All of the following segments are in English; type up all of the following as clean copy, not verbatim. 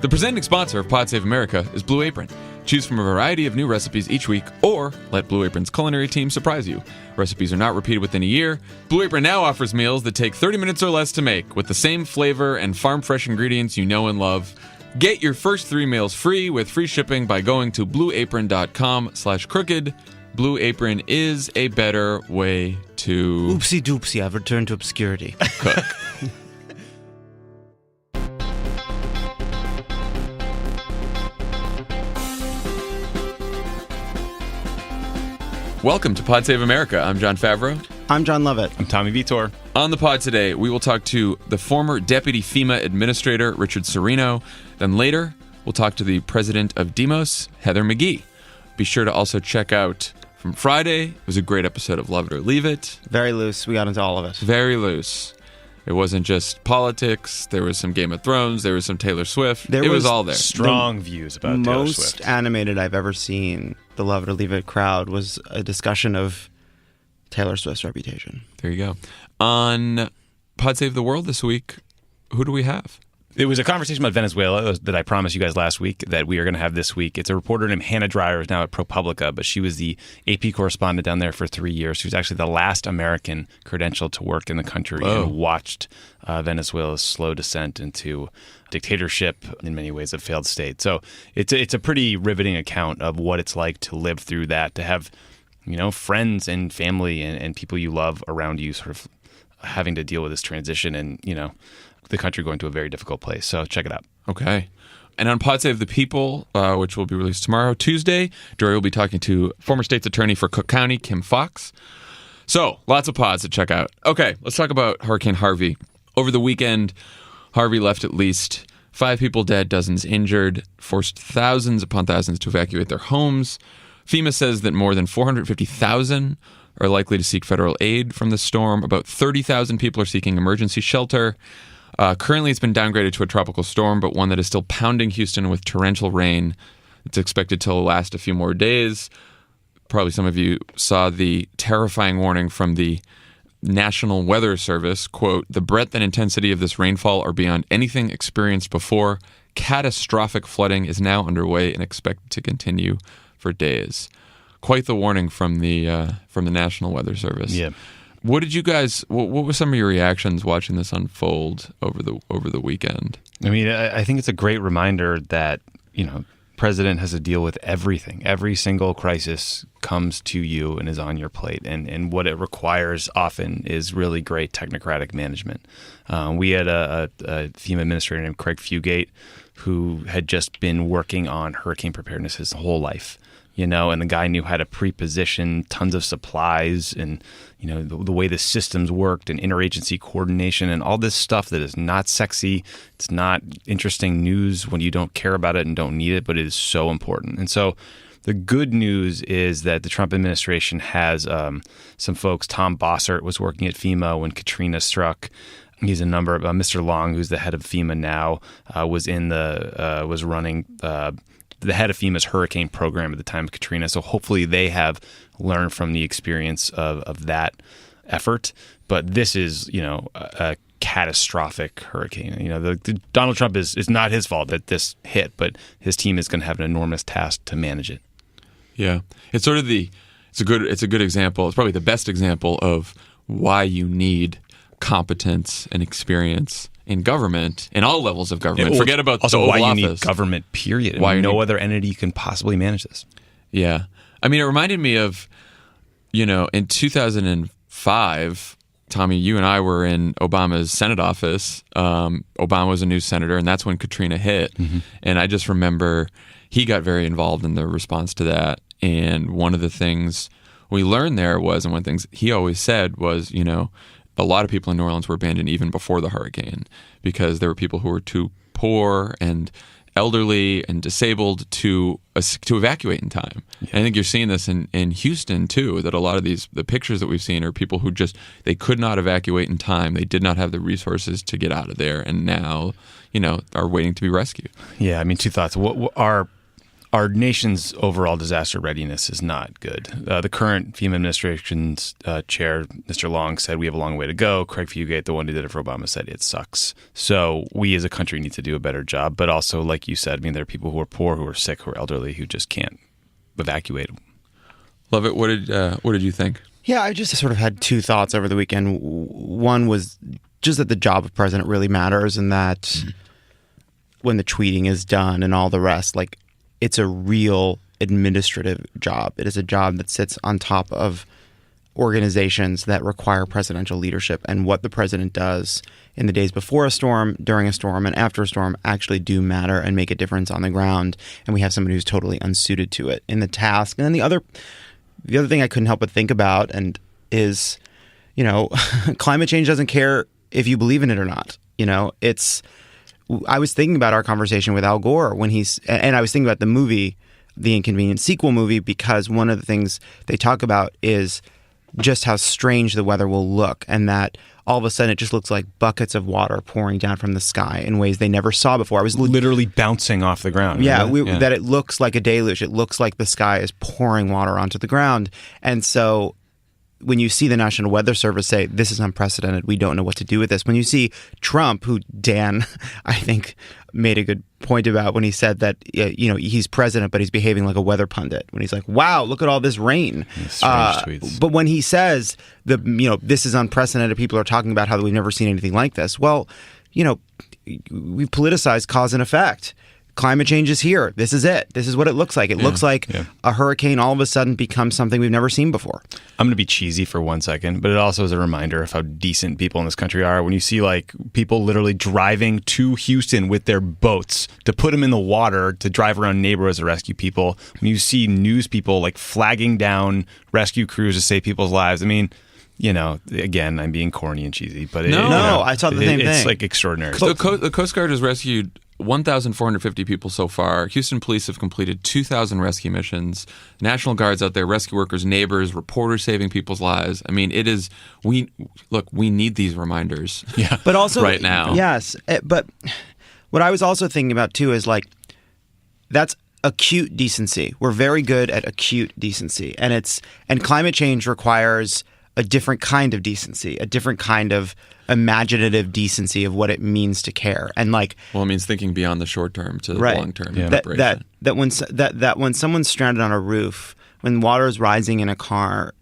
The presenting sponsor of Pod Save America is Blue Apron. Choose from a variety of new recipes each week, or let Blue Apron's culinary team surprise you. Recipes are not repeated within a year. Blue Apron now offers meals that take 30 minutes or less to make, with the same flavor and farm-fresh ingredients you know and love. Get your first 3 meals free with free shipping by going to blueapron.com/crooked. Blue Apron is a better way to... Oopsie doopsie, I've returned to obscurity. Cook. Welcome to Pod Save America. I'm John Favreau. I'm John Lovett. I'm Tommy Vitor. On the pod today, we will talk to the former Deputy FEMA Administrator, Richard Serino. Then later, we'll talk to the President of Demos, Heather McGhee. Be sure to also check out from Friday. It was a great episode of Love It or Leave It. Very loose. We got into all of it. Very loose. It wasn't just politics. There was some Game of Thrones. There was some Taylor Swift. It was all there. Strong views about Taylor Swift. Most animated I've ever seen the Love It or Leave It crowd was a discussion of Taylor Swift's reputation. There you go. On Pod Save the World this week, who do we have? It was a conversation about Venezuela that I promised you guys last week that we are going to have this week. It's a reporter named Hannah Dreyer, who's now at ProPublica, but she was the AP correspondent down there for 3 years. She was actually the last American credentialed to work in the country and watched Venezuela's slow descent into dictatorship, in many ways a failed state. So it's a pretty riveting account of what it's like to live through that, to have, you know, friends and family and people you love around you sort of having to deal with this transition and, you know, the country going to a very difficult place. So check it out. Okay. And on Pod Save the People, which will be released tomorrow, Tuesday, Jory will be talking to former state's attorney for Cook County, Kim Fox. So lots of pods to check out. Okay, let's talk about Hurricane Harvey. Over the weekend, Harvey left at least 5 people dead, dozens injured, forced thousands upon thousands to evacuate their homes. FEMA says that more than 450,000 are likely to seek federal aid from the storm. About 30,000 people are seeking emergency shelter. Currently, it's been downgraded to a tropical storm, but one that is still pounding Houston with torrential rain. It's expected to last a few more days. Probably some of you saw the terrifying warning from the National Weather Service, quote, "The breadth and intensity of this rainfall are beyond anything experienced before. Catastrophic flooding is now underway and expected to continue for days." Quite the warning from the National Weather Service. Yeah. What did you guys? What were some of your reactions watching this unfold over the weekend? I mean, I think it's a great reminder that, you know, president has to deal with everything. Every single crisis comes to you and is on your plate, and what it requires often is really great technocratic management. We had a FEMA administrator named Craig Fugate who had just been working on hurricane preparedness his whole life. You know, and the guy knew how to pre-position tons of supplies and, you know, the way the systems worked and interagency coordination and all this stuff that is not sexy. It's not interesting news when you don't care about it and don't need it, but it is so important. And so the good news is that the Trump administration has some folks. Tom Bossert was working at FEMA when Katrina struck. He's a number of Mr. Long, who's the head of FEMA now, was running the head of FEMA's hurricane program at the time of Katrina. So hopefully they have learned from the experience of that effort. But this is, you know, a catastrophic hurricane. You know, Donald Trump is not his fault that this hit, but his team is going to have an enormous task to manage it. Yeah, it's sort of it's a good example. It's probably the best example of why you need competence and experience in government, in all levels of government. Forget about also the Oval why you Office. need government, period. Why no other entity can possibly manage this. Yeah. I mean, it reminded me of, you know, in 2005, Tommy, you and I were in Obama's Senate office. Obama was a new senator, and that's when Katrina hit. Mm-hmm. And I just remember he got very involved in the response to that. And one of the things we learned there was, and one of the things he always said was, you know, a lot of people in New Orleans were abandoned even before the hurricane because there were people who were too poor and elderly and disabled to evacuate in time. Yeah. And I think you're seeing this in Houston too, that a lot of the pictures that we've seen are people who they could not evacuate in time. They did not have the resources to get out of there, and now, you know, are waiting to be rescued. Yeah, I mean, two thoughts. What our nation's overall disaster readiness is not good. The current FEMA administration's chair, Mr. Long, said we have a long way to go. Craig Fugate, the one who did it for Obama, said it sucks. So we as a country need to do a better job. But also, like you said, I mean, there are people who are poor, who are sick, who are elderly, who just can't evacuate. Love it. What did you think? Yeah, I just sort of had two thoughts over the weekend. One was just that the job of president really matters, and that when the tweeting is done and all the rest, like, it's a real administrative job. It is a job that sits on top of organizations that require presidential leadership, and what the president does in the days before a storm, during a storm, and after a storm actually do matter and make a difference on the ground. And we have somebody who's totally unsuited to it in the task. And then the other thing I couldn't help but think about is, climate change doesn't care if you believe in it or not. I was thinking about our conversation with Al Gore and I was thinking about the movie, the Inconvenient Sequel movie, because one of the things they talk about is just how strange the weather will look, and that all of a sudden it just looks like buckets of water pouring down from the sky in ways they never saw before. I was literally bouncing off the ground. Yeah, that it looks like a deluge. It looks like the sky is pouring water onto the ground. And so when you see the National Weather Service say, this is unprecedented, we don't know what to do with this. When you see Trump, who Dan, I think, made a good point about when he said that, he's president, but he's behaving like a weather pundit. When he's like, wow, look at all this rain. Strange tweets. But when he says, this is unprecedented, people are talking about how we've never seen anything like this. Well, we've politicized cause and effect. Climate change is here. This is it. This is what it looks like. It looks like a hurricane all of a sudden becomes something we've never seen before. I'm going to be cheesy for 1 second, but it also is a reminder of how decent people in this country are. When you see like people literally driving to Houston with their boats to put them in the water to drive around neighborhoods to rescue people. When you see news people like flagging down rescue crews to save people's lives. I mean, again, I'm being corny and cheesy, but I saw the same thing. It's like extraordinary. The Coast Guard has rescued 1,450 people so far. Houston police have completed 2,000 rescue missions. National Guard's out there, rescue workers, neighbors, reporters saving people's lives. I mean, we need these reminders. Yeah, but also right now. Yes, but what I was also thinking about too is like that's acute decency. We're very good at acute decency, and climate change requires a different kind of decency, a different kind of imaginative decency of what it means to care. And it means thinking beyond the short term to the long term. Yeah. That when someone's stranded on a roof, when water is rising in a car,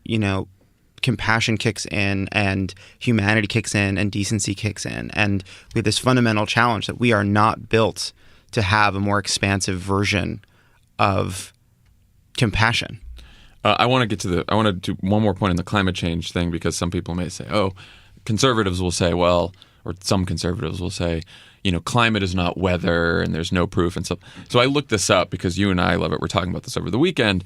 compassion kicks in and humanity kicks in and decency kicks in. And we have this fundamental challenge that we are not built to have a more expansive version of compassion. I want to do one more point on the climate change thing, because some people may say, conservatives will say, or some conservatives will say, climate is not weather and there's no proof and stuff. So I looked this up because you and I love it. We're talking about this over the weekend.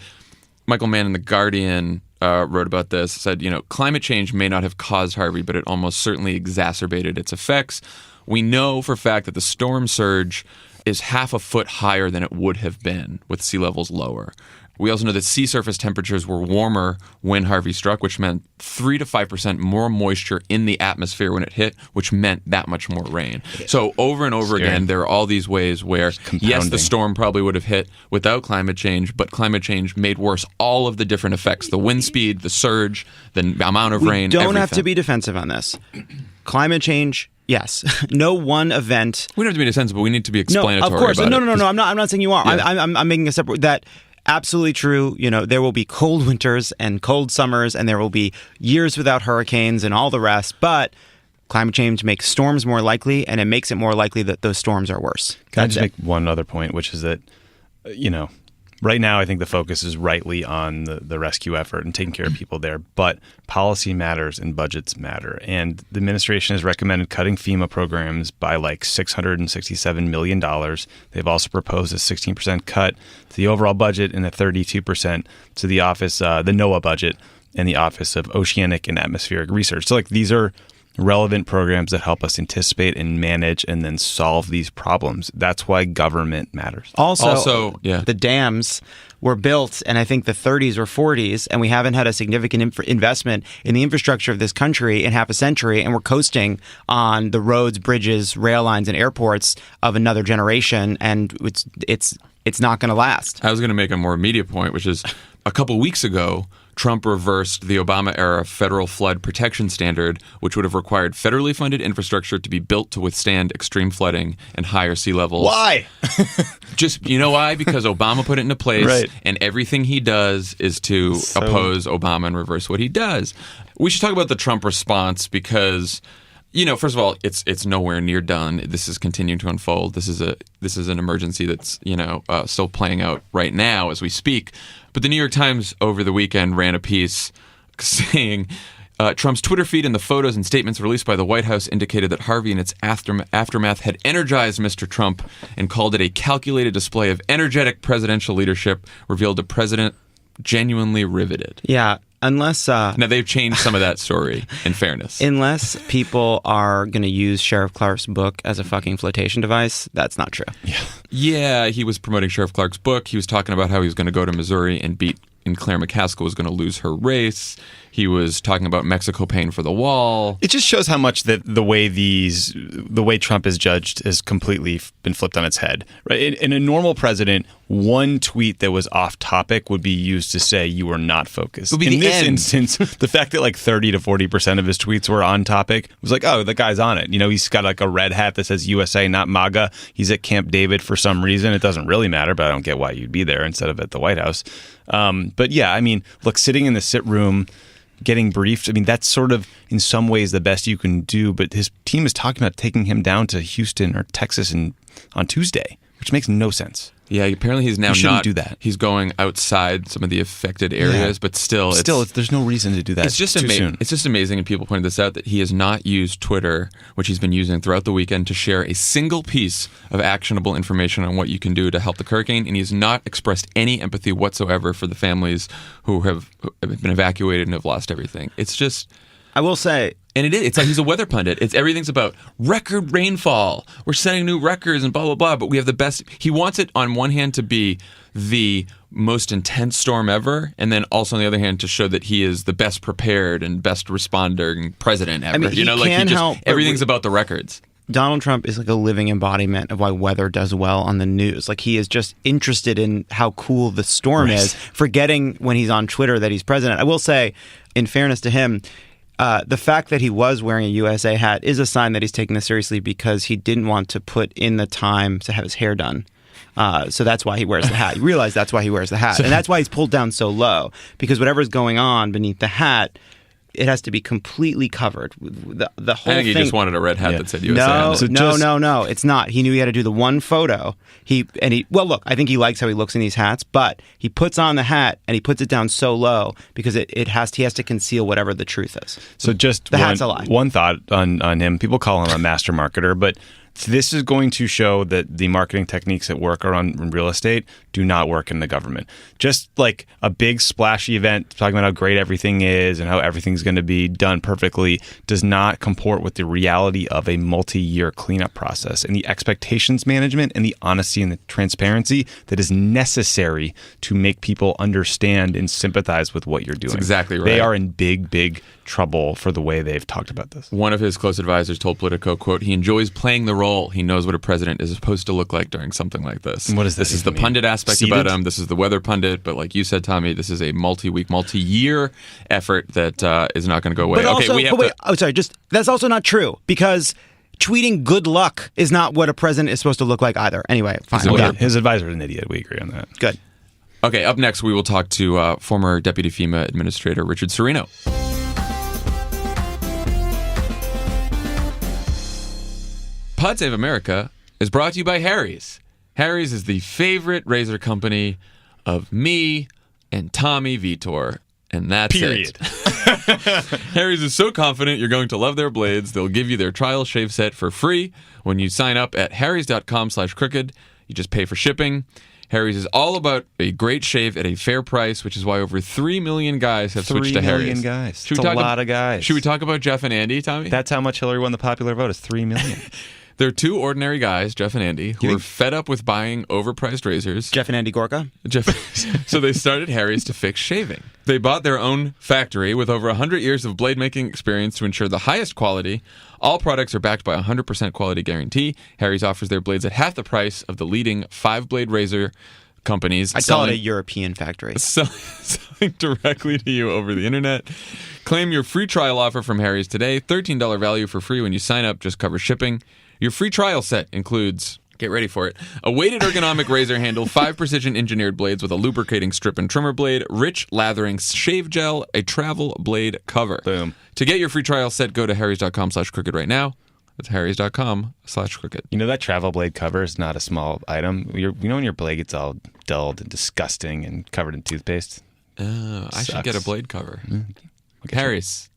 Michael Mann in The Guardian wrote about this, said, climate change may not have caused Harvey, but it almost certainly exacerbated its effects. We know for a fact that the storm surge is half a foot higher than it would have been with sea levels lower. We also know that sea surface temperatures were warmer when Harvey struck, which meant 3 to 5% more moisture in the atmosphere when it hit, which meant that much more rain. So over and over again, there are all these ways where, yes, the storm probably would have hit without climate change, but climate change made worse all of the different effects, the wind speed, the surge, the amount of rain, We don't everything. have to be defensive on this. Climate change, yes. No one event. We don't have to be defensive, but we need to be explanatory No, of course. about No. I'm not saying you are. Yeah. I'm making a separate that. Absolutely true. There will be cold winters and cold summers, and there will be years without hurricanes and all the rest. But climate change makes storms more likely, and it makes it more likely that those storms are worse. Can I just make one other point, which is that, right now I think the focus is rightly on the rescue effort and taking care of people there, but policy matters and budgets matter. And the administration has recommended cutting FEMA programs by $667 million. They've also proposed a 16% cut to the overall budget and a 32% to the office, the NOAA budget and the Office of Oceanic and Atmospheric Research. So these are relevant programs that help us anticipate and manage and then solve these problems. That's why government matters. Also, the dams were built in, I think, the 30s or 40s, and we haven't had a significant investment in the infrastructure of this country in half a century, and we're coasting on the roads, bridges, rail lines, and airports of another generation, and it's it's not going to last. I was going to make a more immediate point, which is a couple weeks ago, Trump reversed the Obama-era federal flood protection standard, which would have required federally funded infrastructure to be built to withstand extreme flooding and higher sea levels. Why? Just, you know why? Because Obama put it into place, Right. and everything he does is to oppose Obama and reverse what he does. We should talk about the Trump response because, you know, first of all, it's nowhere near done. This is continuing to unfold. This is an emergency that's, you know, still playing out right now as we speak. But the New York Times over the weekend ran a piece saying Trump's Twitter feed and the photos and statements released by the White House indicated that Harvey and its aftermath had energized Mr. Trump and called it a calculated display of energetic presidential leadership, revealed a president genuinely riveted. Yeah, unless... Now, they've changed some of that story, in fairness. Unless people are going to use Sheriff Clark's book as a fucking flotation device, that's not true. Yeah, he was promoting Sheriff Clark's book. He was talking about how he was going to go to Missouri and Claire McCaskill was going to lose her race. He was talking about Mexico paying for the wall. It just shows how much that the way Trump is judged has completely been flipped on its head. Right? In a normal president, one tweet that was off topic would be used to say you were not focused. It would be in the this end. instance, the fact that like 30 to 40% of his tweets were on topic was like, oh, the guy's on it. You know, he's got like a red hat that says USA, not MAGA. He's at Camp David for some reason. It doesn't really matter, but I don't get why you'd be there instead of at the White House. But yeah, I mean, look, sitting in the sit room, getting briefed, I mean, that's sort of in some ways the best you can do. But his team is talking about taking him down to Houston or Texas on Tuesday, which makes no sense. Yeah, apparently he's now You shouldn't not do that. He's going outside some of the affected areas, but still, There's no reason to do that. It's just too soon. It's just amazing, and people pointed this out, that he has not used Twitter, which he's been using throughout the weekend, to share a single piece of actionable information on what you can do to help the hurricane, and he has not expressed any empathy whatsoever for the families who have been evacuated and have lost everything. It's just... I will say... And it's like he's a weather pundit. Everything's about record rainfall. We're setting new records and blah, blah, blah. But we have the best. He wants it on one hand to be the most intense storm ever. And then also on the other hand to show that he is the best prepared and best responder and president ever. I mean, you know, like help, everything's about the records. Donald Trump is like a living embodiment of why weather does well on the news. Like, he is just interested in how cool the storm is, forgetting when he's on Twitter that he's president. I will say, in fairness to him, the fact that he was wearing a USA hat is a sign that he's taking this seriously, because he didn't want to put in the time to have his hair done. So that's why he wears the hat. You realize that's why he wears the hat. And that's why he's pulled down so low, because whatever's going on beneath the hat, it has to be completely covered. The whole I think he thing. just wanted a red hat that said USA on it. No. It's not. He knew he had to do the one photo. Well, look, I think he likes how he looks in these hats, but he puts on the hat and he puts it down so low because he has to conceal whatever the truth is. So just the hat's a lie. One thought on him. People call him a master marketer, but this is going to show that the marketing techniques that work around real estate do not work in the government. Just like a big splashy event talking about how great everything is and how everything's going to be done perfectly does not comport with the reality of a multi-year cleanup process and the expectations management and the honesty and the transparency that is necessary to make people understand and sympathize with what you're doing. That's exactly right. They are in big trouble for the way they've talked about this. One of his close advisors told Politico, quote, he enjoys playing the role. He knows what a president is supposed to look like during something like this. And what does this that is the even mean? pundit aspect Seated? about him. This is the weather pundit. But like you said, Tommy, this is a multi-week, multi-year effort that is not going to go away. That's also not true, because tweeting good luck is not what a president is supposed to look like either. Anyway, fine. His advisor is an idiot. We agree on that. Good. Okay, up next, we will talk to former Deputy FEMA Administrator Richard Serino. Pod Save America is brought to you by Harry's. Harry's is the favorite razor company of me and Tommy Vitor, and that's Period. it. Harry's is so confident you're going to love their blades, they'll give you their trial shave set for free when you sign up at harrys.com/crooked. You just pay for shipping. Harry's is all about a great shave at a fair price, which is why over 3 million guys have switched to Harry's. 3 million guys. Should That's we a talk lot of guys. Should we talk about Jeff and Andy, Tommy? That's how much Hillary won the popular vote, is 3 million. They're two ordinary guys, Jeff and Andy, who were fed up with buying overpriced razors. Jeff and Andy Gorka? So they started Harry's to fix shaving. They bought their own factory with over 100 years of blade making experience to ensure the highest quality. All products are backed by a 100% quality guarantee. Harry's offers their blades at half the price of the leading 5-blade razor companies. I'd call it a European factory. Selling directly to you over the internet. Claim your free trial offer from Harry's today. $13 value for free when you sign up. Just cover shipping. Your free trial set includes, get ready for it, a weighted ergonomic razor handle, 5 precision engineered blades with a lubricating strip and trimmer blade, rich lathering shave gel, a travel blade cover. Boom. To get your free trial set, go to harrys.com/crooked right now. That's harrys.com/crooked. You know that travel blade cover is not a small item. You know when your blade gets all dulled and disgusting and covered in toothpaste? I should get a blade cover. Harry's.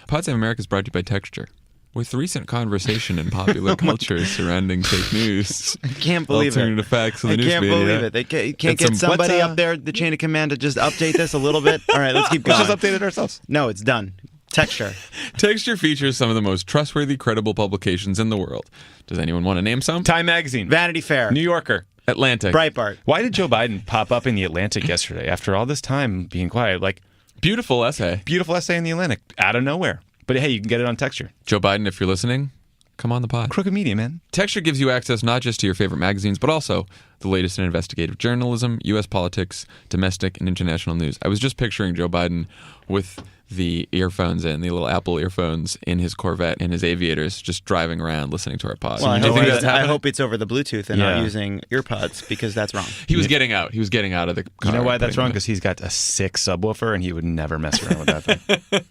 Pod Save America is brought to you by Texture. With recent conversation in popular culture surrounding fake news, I can't believe alternative facts in the news I can't media, believe it. They can't get somebody up there, the chain of command, to just update this a little bit. All right, let's keep going. Let's just update it ourselves. No, it's done. Texture. Texture features some of the most trustworthy, credible publications in the world. Does anyone want to name some? Time Magazine. Vanity Fair. New Yorker. Atlantic. Breitbart. Why did Joe Biden pop up in the Atlantic yesterday after all this time being quiet? Like, Beautiful essay. beautiful essay in the Atlantic out of nowhere. But hey, you can get it on Texture. Joe Biden, if you're listening, come on the pod. Crooked Media, man. Texture gives you access not just to your favorite magazines, but also the latest in investigative journalism, U.S. politics, domestic, and international news. I was just picturing Joe Biden with the earphones in, the little Apple earphones in his Corvette and his aviators, just driving around listening to our pod. Well, Do you think that's I happening? hope it's over the Bluetooth and not using earpods, because that's wrong. He was getting out. He was getting out of the car. You know why and that's putting wrong? it Because he's got a sick subwoofer and he would never mess around with that thing.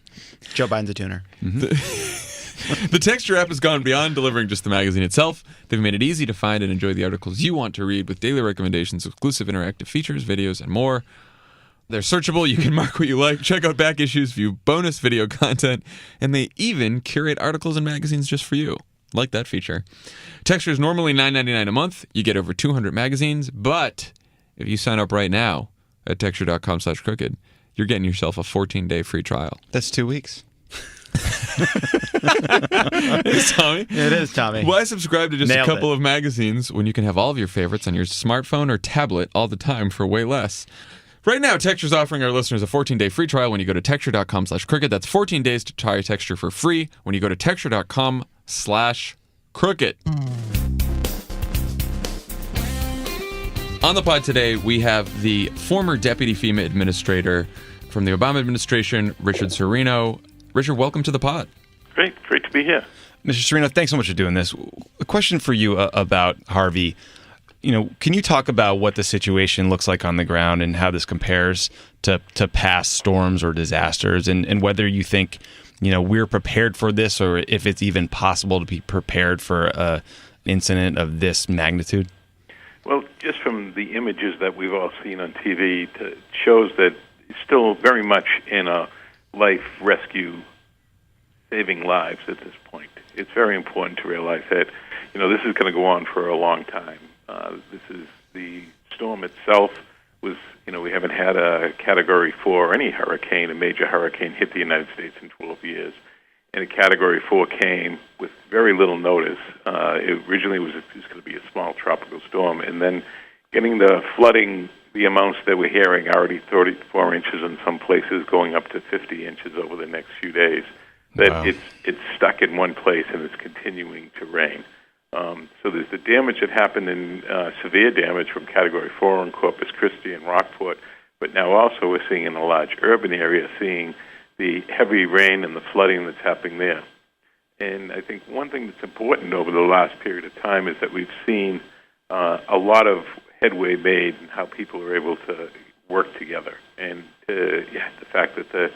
Joe Biden's a tuner. The Texture app has gone beyond delivering just the magazine itself. They've made it easy to find and enjoy the articles you want to read with daily recommendations, exclusive interactive features, videos, and more. They're searchable. You can mark what you like, check out back issues, view bonus video content, and they even curate articles and magazines just for you. Like that feature. Texture is normally $9.99 a month. You get over 200 magazines, but if you sign up right now at texture.com/crooked, you're getting yourself a 14-day free trial. That's 2 weeks. It's Tommy. It is, Tommy. Why subscribe to just Nailed a couple it. of magazines when you can have all of your favorites on your smartphone or tablet all the time for way less? Right now, Texture's offering our listeners a 14-day free trial when you go to texture.com/crooked. That's 14 days to try Texture for free when you go to texture.com/crooked. On the pod today, we have the former Deputy FEMA Administrator from the Obama administration, Richard Serino. Richard, welcome to the pod. Great to be here. Mr. Serino, thanks so much for doing this. A question for you about Harvey. You know, can you talk about what the situation looks like on the ground and how this compares to past storms or disasters, and whether you think, you know, we're prepared for this, or if it's even possible to be prepared for an incident of this magnitude? Well, just from the images that we've all seen on TV, shows that it's still very much in a life rescue, saving lives at this point. It's very important to realize that, you know, this is going to go on for a long time. This is the storm itself was, you know, we haven't had a Category 4 or any hurricane, a major hurricane, hit the United States in 12 years. And a Category 4 came with very little notice. It originally was going to be a small tropical storm, and then getting the flooding, the amounts that we're hearing, already 34 inches in some places, going up to 50 inches over the next few days. That Wow. It's stuck in one place and it's continuing to rain. So there's the damage that happened in severe damage from Category 4 in Corpus Christi and Rockport, but now also we're seeing in a large urban area, seeing the heavy rain and the flooding that's happening there. And I think one thing that's important over the last period of time is that we've seen a lot of headway made in how people are able to work together. And the fact that the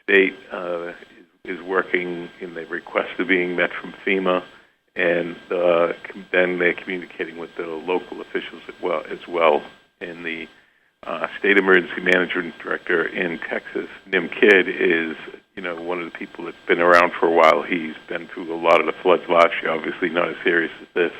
state is working, and the requests are being met from FEMA, and then they're communicating with the local officials as well. And the State Emergency Management Director in Texas, Nim Kidd, is, you know, one of the people that's been around for a while. He's been through a lot of the floods last year, obviously not as serious as this,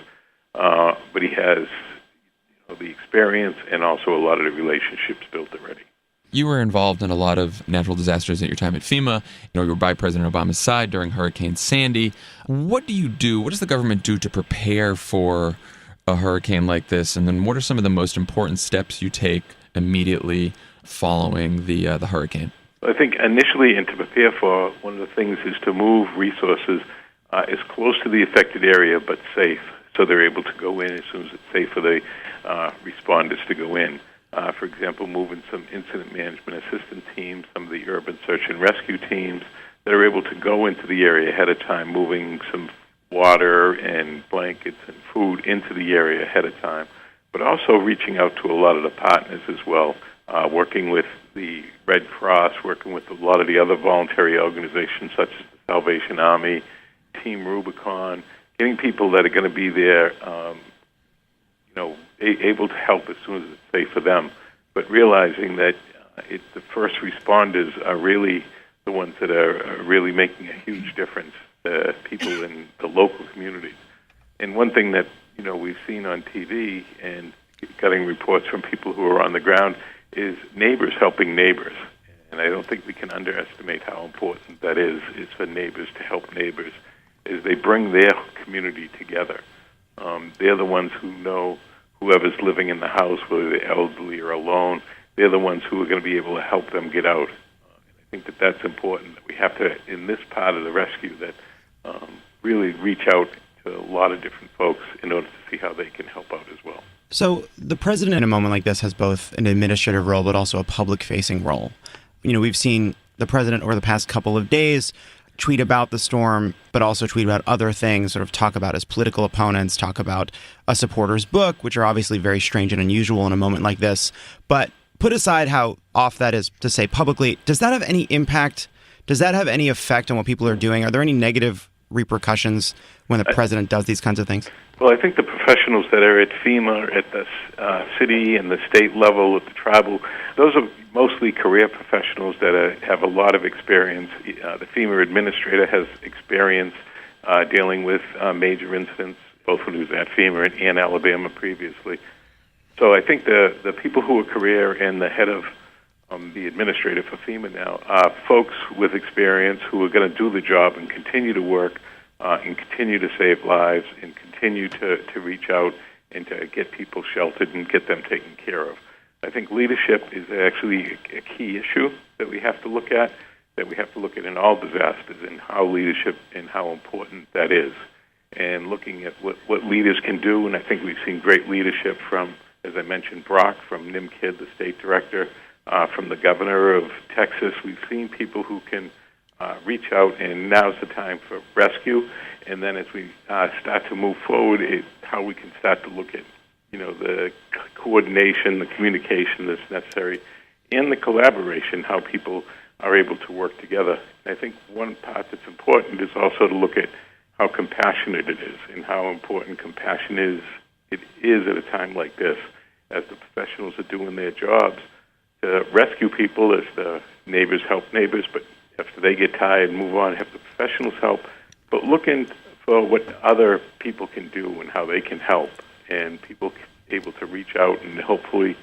but he has, you know, the experience and also a lot of the relationships built already. You were involved in a lot of natural disasters at your time at FEMA. You were by President Obama's side during Hurricane Sandy. What do you do? What does the government do to prepare for a hurricane like this? And then what are some of the most important steps you take immediately following the hurricane? I think initially, and to prepare for, one of the things is to move resources as close to the affected area but safe, so they're able to go in as soon as it's safe for the responders to go in. For example, moving some incident management assistance teams, some of the urban search and rescue teams that are able to go into the area ahead of time, moving some water and blankets and food into the area ahead of time, but also reaching out to a lot of the partners as well, working with the Red Cross, working with a lot of the other voluntary organizations such as the Salvation Army, Team Rubicon, getting people that are going to be there, able to help as soon as it's safe for them, but realizing that the first responders are really the ones that are really making a huge difference to people in the local communities. And one thing that we've seen on TV and getting reports from people who are on the ground is neighbors helping neighbors. And I don't think we can underestimate how important that is for neighbors to help neighbors as they bring their community together. They're the ones who know whoever's living in the house, whether they're elderly or alone. They're the ones who are going to be able to help them get out. I think that that's important, that we have to, in this part of the rescue, that really reach out to a lot of different folks in order to see how they can help out as well. So the president in a moment like this has both an administrative role but also a public-facing role. We've seen the president over the past couple of days tweet about the storm, but also tweet about other things, sort of talk about his political opponents, talk about a supporter's book, which are obviously very strange and unusual in a moment like this. But put aside how off that is to say publicly, does that have any impact? Does that have any effect on what people are doing? Are there any negative repercussions when the president does these kinds of things? Well, I think the professionals that are at FEMA, at the city and the state level, at the tribal, those are mostly career professionals that have a lot of experience. The FEMA administrator has experience dealing with major incidents, both when he was at FEMA and Alabama previously. So I think the people who are career and the head of the administrator for FEMA now are folks with experience who are going to do the job and continue to work and continue to save lives and continue to reach out and to get people sheltered and get them taken care of. I think leadership is actually a key issue that we have to look at, in all disasters, and how leadership and how important that is. And looking at what leaders can do, and I think we've seen great leadership from, as I mentioned, Brock, from NIMKID, the state director, from the governor of Texas. We've seen people who can reach out, and now's the time for rescue. And then as we start to move forward, how we can start to look at the coordination, the communication that's necessary, and the collaboration, how people are able to work together. And I think one part that's important is also to look at how compassionate it is and how important compassion is at a time like this, as the professionals are doing their jobs to rescue people, as the neighbors help neighbors, but after they get tired and move on, have the professionals help, but looking for what other people can do and how they can help, and people able to reach out and hopefully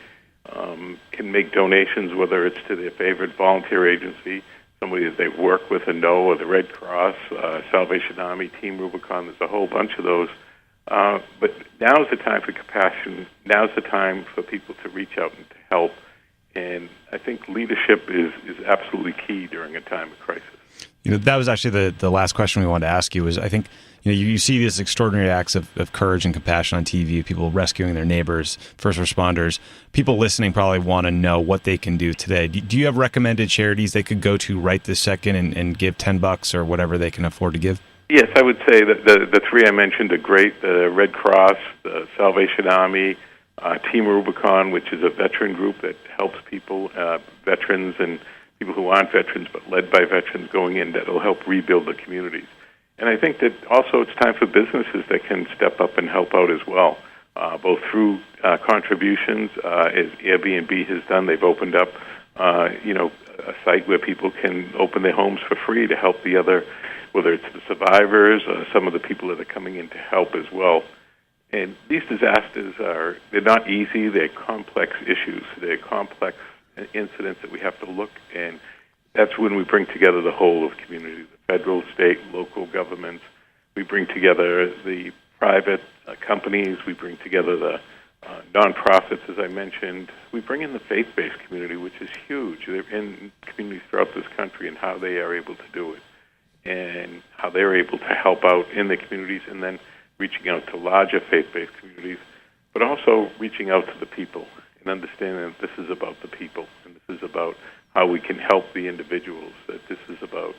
can make donations, whether it's to their favorite volunteer agency, somebody that they've worked with and know, or the Red Cross, Salvation Army, Team Rubicon. There's a whole bunch of those. But now's the time for compassion. Now's the time for people to reach out and to help. And I think leadership is absolutely key during a time of crisis. That was actually the last question we wanted to ask you. Was, I think, you see these extraordinary acts of courage and compassion on TV, people rescuing their neighbors, first responders. People listening probably want to know what they can do today. Do you have recommended charities they could go to right this second and give $10 or whatever they can afford to give? Yes, I would say that the three I mentioned are great: the Red Cross, the Salvation Army, Team Rubicon, which is a veteran group that helps people, veterans and people who aren't veterans but led by veterans going in, that will help rebuild the communities. And I think that also it's time for businesses that can step up and help out as well, both through contributions, as Airbnb has done. They've opened up, a site where people can open their homes for free to help the other, whether it's the survivors or some of the people that are coming in to help as well. And these disasters they're not easy. They're complex issues. They're complex incidents that we have to look, and that's when we bring together the whole of community, the federal, state, local governments. We bring together the private companies. We bring together the nonprofits, as I mentioned. We bring in the faith-based community, which is huge. They're in communities throughout this country and how they are able to do it and how they're able to help out in the communities, and then reaching out to larger faith-based communities, but also reaching out to the people and understanding that this is about the people and this is about how we can help the individuals, that this is about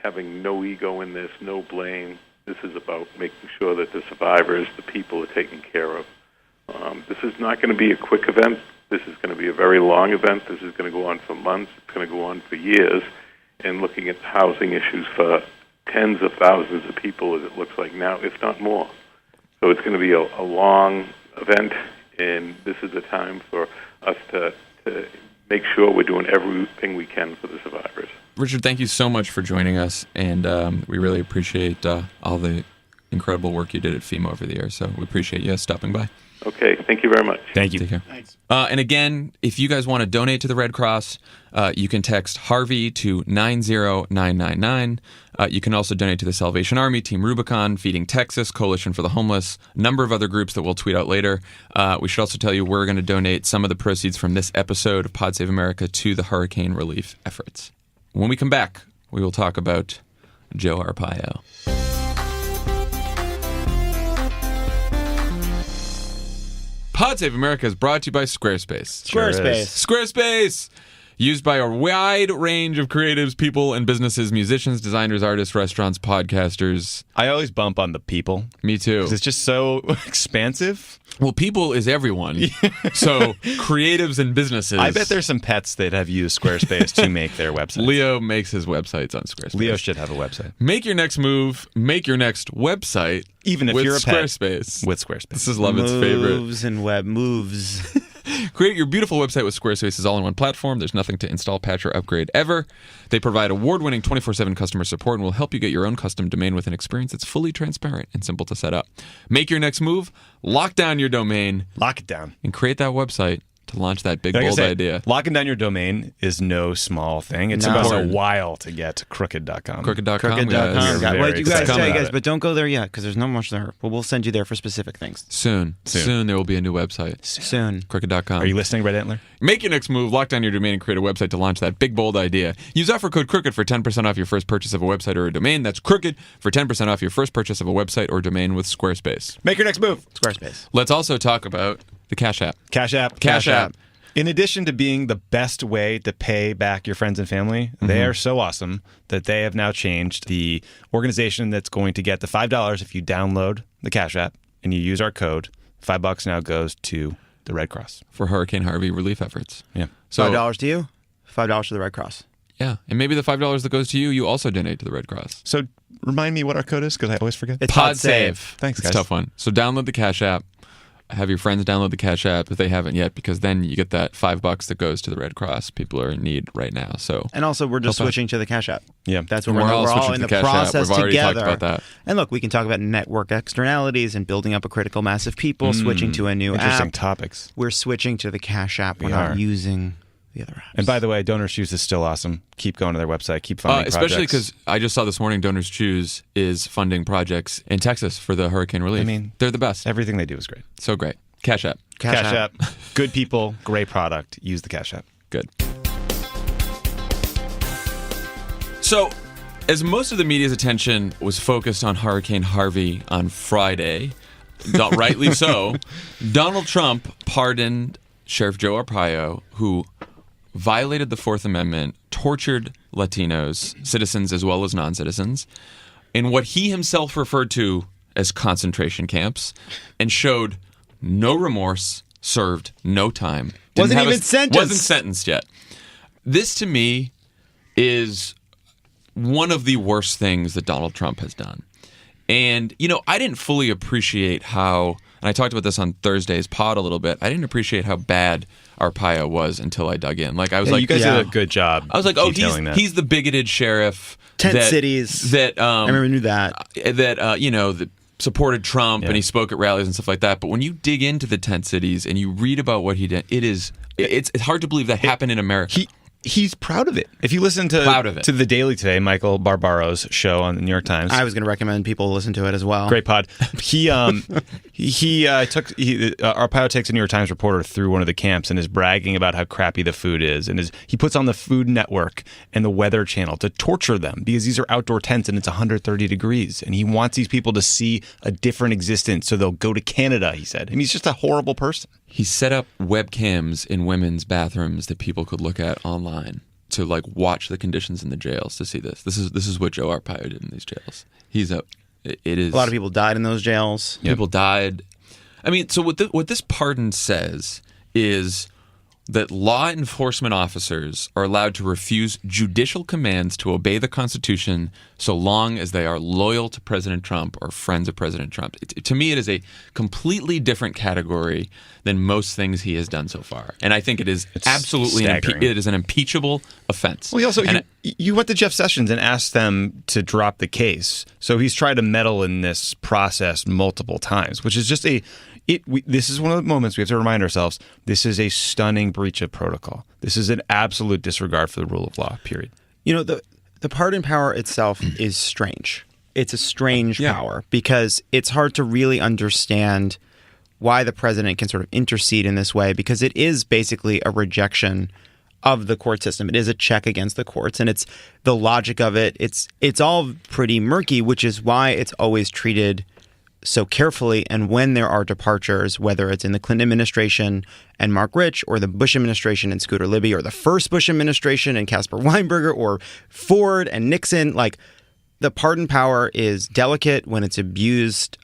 having no ego in this, no blame. This is about making sure that the survivors, the people, are taken care of. This is not going to be a quick event. This is going to be a very long event. This is going to go on for months. It's going to go on for years. And looking at housing issues for tens of thousands of people, as it looks like now, if not more. So it's going to be a long event, and this is a time for us to make sure we're doing everything we can for the survivors. Richard, thank you so much for joining us, and we really appreciate all the incredible work you did at FEMA over the years. So we appreciate you stopping by. Okay, thank you very much. Thank you. Take care. Thanks. And again, if you guys want to donate to the Red Cross, you can text Harvey to 90999. You can also donate to the Salvation Army, Team Rubicon, Feeding Texas, Coalition for the Homeless, a number of other groups that we'll tweet out later. We should also tell you we're going to donate some of the proceeds from this episode of Pod Save America to the hurricane relief efforts. When we come back, we will talk about Joe Arpaio. Pod Save America is brought to you by Squarespace. Squarespace! Used by a wide range of creatives, people, and businesses, musicians, designers, artists, restaurants, podcasters. I always bump on the people. Me too. 'Cause it's just so expansive. Well, people is everyone. So creatives and businesses. I bet there's some pets that have used Squarespace to make their websites. Leo makes his websites on Squarespace. Leo should have a website. Make your next move. Make your next website. Even if with you're a pet. Squarespace. With Squarespace. This is Lovett's favorite. Moves and web moves. Create your beautiful website with Squarespace's all-in-one platform. There's nothing to install, patch, or upgrade ever. They provide award-winning 24/7 customer support and will help you get your own custom domain with an experience that's fully transparent and simple to set up. Make your next move, lock down your domain, Lock it down. and create that website to launch that big, Like I bold say, idea. Locking down your domain is no small thing. It took No. us a while to get to crooked.com. Crooked.com. Crooked.com. guys. Very Wait, you guys, excited tell you about guys, it. but don't go there yet because there's not much there. But we'll send you there for specific things Soon there will be a new website. soon. Crooked.com. Are you listening, Red Antler? Make your next move, lock down your domain, and create a website to launch that big, bold idea. Use offer code CROOKED for 10% off your first purchase of a website or a domain. That's CROOKED for 10% off your first purchase of a website or domain with Squarespace. Make your next move. Squarespace. Let's also talk about the Cash App. Cash App. Cash App. In addition to being the best way to pay back your friends and family, they are so awesome that they have now changed the organization that's going to get the $5 if you download the Cash App and you use our code. $5 now goes to the Red Cross. For Hurricane Harvey relief efforts. Yeah. So, $5 to you, $5 to the Red Cross. yeah. And maybe the $5 that goes to you, you also donate to the Red Cross. So remind me what our code is because I always forget. It's Pod PodSave. Save. Thanks, It's guys. a tough one. So download the Cash App. Have your friends download the Cash App if they haven't yet, because then you get that $5 that goes to the Red Cross. People are in need right now. So And also, we're just Help us. switching to the Cash App. Yeah. That's what We're all we're all switching in to the the Cash App. process We've already talked together. about that. And look, we can talk about network externalities and building up a critical mass of people, switching to a new Interesting app. topics. We're switching to the Cash App. We're We not are. using the other apps. And by the way, Donors Choose is still awesome. Keep going to their website. Keep funding especially projects. because I just saw this morning Donors Choose is funding projects in Texas for the hurricane relief. I mean, they're the best. everything they do is great. So great. Cash App. Cash App. Good people, great product. Use the Cash App. Good. So, as most of the media's attention was focused on Hurricane Harvey on Friday, rightly so, Donald Trump pardoned Sheriff Joe Arpaio, who violated the Fourth Amendment, tortured Latinos, citizens as well as non-citizens, in what he himself referred to as concentration camps, and showed no remorse, served no time. Wasn't have even sentenced. Wasn't sentenced yet. This, to me, is one of the worst things that Donald Trump has done. And, you know, I didn't fully appreciate how, and I talked about this on Thursday's pod a little bit, I didn't appreciate how bad Arpaio was until I dug in. Like, I was like, you guys yeah. did a good job. I was like, oh, detailing that. he's the bigoted sheriff. Tent that, cities. That, I remember knew that. that you know, that supported Trump and he spoke at rallies and stuff like that. But when you dig into the tent cities and you read about what he did, it's hard to believe that happened in America. He's proud of it. If you listen to The Daily today, Michael Barbaro's show on the New York Times. I was going to recommend people listen to it as well. Great pod. Arpaio takes a New York Times reporter through one of the camps and is bragging about how crappy the food is, and he puts on the Food Network and the Weather Channel to torture them because these are outdoor tents and it's 130 degrees, and he wants these people to see a different existence, so they'll go to Canada. He said, and he's just a horrible person. He set up webcams in women's bathrooms that people could look at online to watch the conditions in the jails to see this. This is what Joe Arpaio did in these jails. It is a lot of people died in those jails. People died. I mean, so what this pardon says is that law enforcement officers are allowed to refuse judicial commands to obey the Constitution so long as they are loyal to President Trump or friends of President Trump. To me, it is a completely different category than most things he has done so far. And I think it is absolutely it is an impeachable offense. Well, you went to Jeff Sessions and asked them to drop the case. So he's tried to meddle in this process multiple times, which is just this is one of the moments we have to remind ourselves, this is a stunning breach of protocol. This is an absolute disregard for the rule of law, period. The pardon power itself is strange. It's a strange power because it's hard to really understand why the president can sort of intercede in this way, because it is basically a rejection of the court system. It is a check against the courts, and it's the logic of it. It's all pretty murky, which is why it's always treated so carefully. And when there are departures, whether it's in the Clinton administration and Mark Rich, or the Bush administration and Scooter Libby, or the first Bush administration and Caspar Weinberger, or Ford and Nixon, the pardon power is delicate. When it's abused,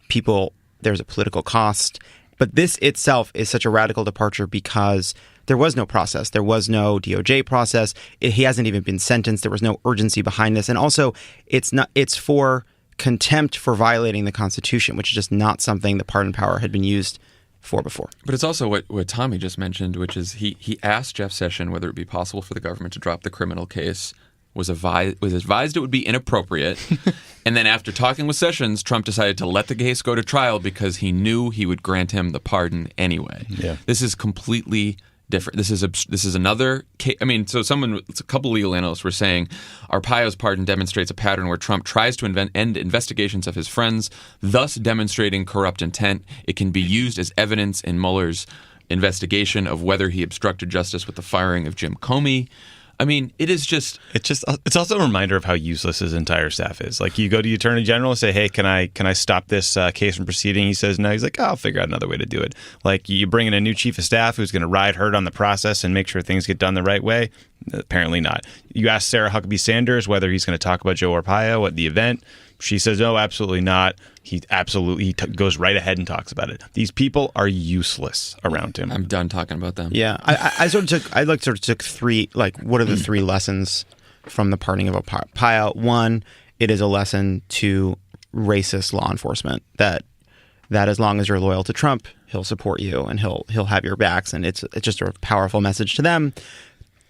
there's a political cost. But this itself is such a radical departure because there was no process. There was no DOJ process. He hasn't even been sentenced. There was no urgency behind this. And also, it's for contempt for violating the Constitution, which is just not something the pardon power had been used for before. But it's also what Tommy just mentioned, which is he asked Jeff Sessions whether it would be possible for the government to drop the criminal case, was advised it would be inappropriate, and then after talking with Sessions, Trump decided to let the case go to trial because he knew he would grant him the pardon anyway. Yeah. This is completely different. This is another case. I mean, so a couple legal analysts were saying Arpaio's pardon demonstrates a pattern where Trump tries to end investigations of his friends, thus demonstrating corrupt intent. It can be used as evidence in Mueller's investigation of whether he obstructed justice with the firing of Jim Comey. I mean, it's also a reminder of how useless his entire staff is. You go to the Attorney General and say, "Hey, can I stop this case from proceeding?" He says no. He's like, "I'll figure out another way to do it." You bring in a new chief of staff who's going to ride herd on the process and make sure things get done the right way. Apparently not. You ask Sarah Huckabee Sanders whether he's going to talk about Joe Arpaio at the event. She says, "No, absolutely not." He goes right ahead and talks about it. These people are useless around him. I'm done talking about them. Yeah, I sort of took three. What are the three lessons from the pardoning of Arpaio? One, it is a lesson to racist law enforcement that as long as you're loyal to Trump, he'll support you and he'll have your backs, and it's just a powerful message to them.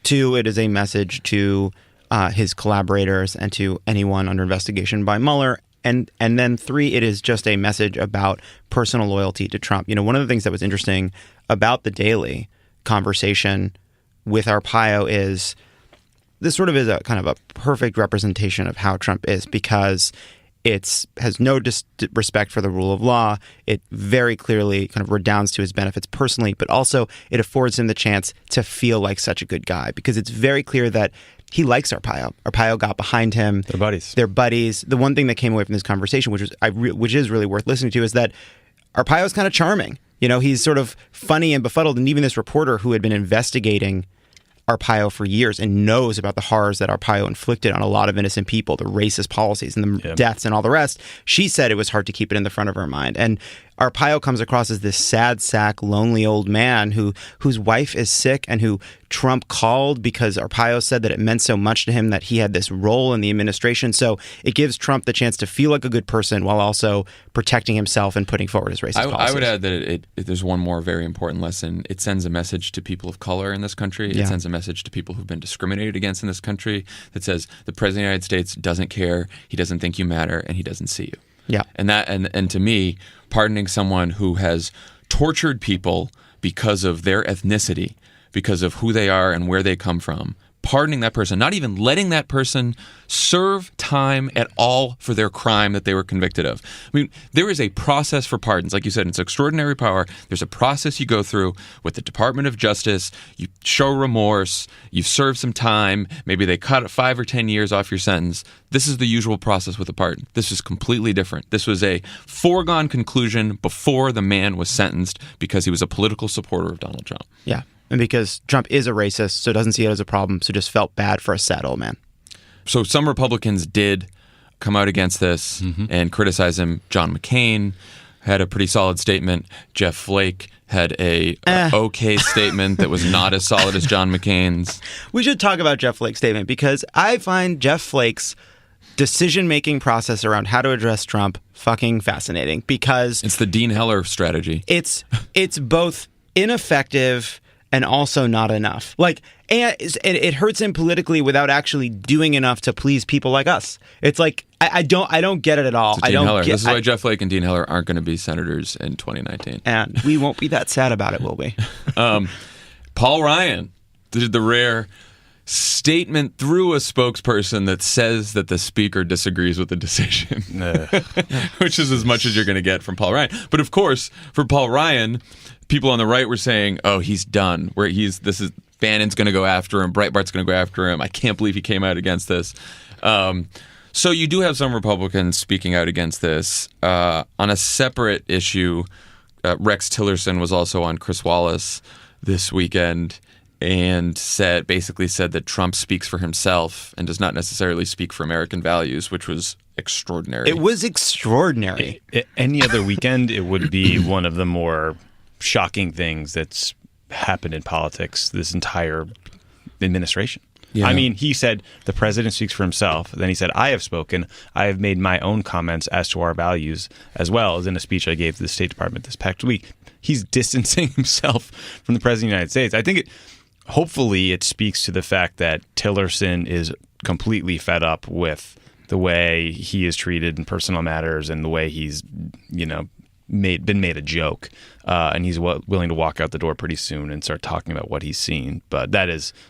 Two, it is a message to his collaborators and to anyone under investigation by Mueller. And then three, it is just a message about personal loyalty to Trump. One of the things that was interesting about the Daily conversation with Arpaio is this sort of is a kind of a perfect representation of how Trump is, because it has no respect for the rule of law. It very clearly kind of redounds to his benefits personally, but also it affords him the chance to feel like such a good guy, because it's very clear that he likes Arpaio. Arpaio got behind him. They're buddies. The one thing that came away from this conversation, which is really worth listening to, is that Arpaio's kind of charming. He's sort of funny and befuddled, and even this reporter who had been investigating Arpaio for years and knows about the horrors that Arpaio inflicted on a lot of innocent people, the racist policies and the deaths and all the rest, she said it was hard to keep it in the front of her mind. And Arpaio comes across as this sad sack, lonely old man whose wife is sick and who Trump called because Arpaio said that it meant so much to him that he had this role in the administration. So it gives Trump the chance to feel like a good person while also protecting himself and putting forward his racist policies. I would add that there's one more very important lesson. It sends a message to people of color in this country. It sends a message to people who've been discriminated against in this country that says the President of the United States doesn't care, he doesn't think you matter, and he doesn't see you. Yeah. And to me, pardoning someone who has tortured people because of their ethnicity, because of who they are and where they come from, pardoning that person, not even letting that person serve time at all for their crime that they were convicted of. I mean, there is a process for pardons. Like you said, it's extraordinary power. There's a process you go through with the Department of Justice. You show remorse. You've served some time. Maybe they cut 5 or 10 years off your sentence. This is the usual process with a pardon. This is completely different. This was a foregone conclusion before the man was sentenced because he was a political supporter of Donald Trump. Yeah. And because Trump is a racist, so doesn't see it as a problem, so just felt bad for a sad old man. So some Republicans did come out against this and criticize him. John McCain had a pretty solid statement. Jeff Flake had a okay statement that was not as solid as John McCain's. We should talk about Jeff Flake's statement because I find Jeff Flake's decision-making process around how to address Trump fucking fascinating because It's the Dean Heller strategy. it's both ineffective and also not enough. Like, and it hurts him politically without actually doing enough to please people like us. It's like I don't get it at all. Dean Heller. This is why Jeff Flake and Dean Heller aren't going to be senators in 2019. And we won't be that sad about it, will we? Paul Ryan did the rare statement through a spokesperson that says that the speaker disagrees with the decision, which is as much as you're going to get from Paul Ryan. But of course, for Paul Ryan, people on the right were saying, "Oh, he's done. Bannon's going to go after him. Breitbart's going to go after him. I can't believe he came out against this." So you do have some Republicans speaking out against this. On a separate issue, Rex Tillerson was also on Chris Wallace this weekend and basically said that Trump speaks for himself and does not necessarily speak for American values, which was extraordinary. It was extraordinary. Any other weekend, it would be one of the more shocking things that's happened in politics this entire administration. Yeah. I mean, he said the president speaks for himself. Then he said, I have spoken. I have made my own comments as to our values, as well as in a speech I gave to the State Department this past week. He's distancing himself from the president of the United States. I think hopefully it speaks to the fact that Tillerson is completely fed up with the way he is treated in personal matters and the way he's, been made a joke, and he's willing to walk out the door pretty soon and start talking about what he's seen. But it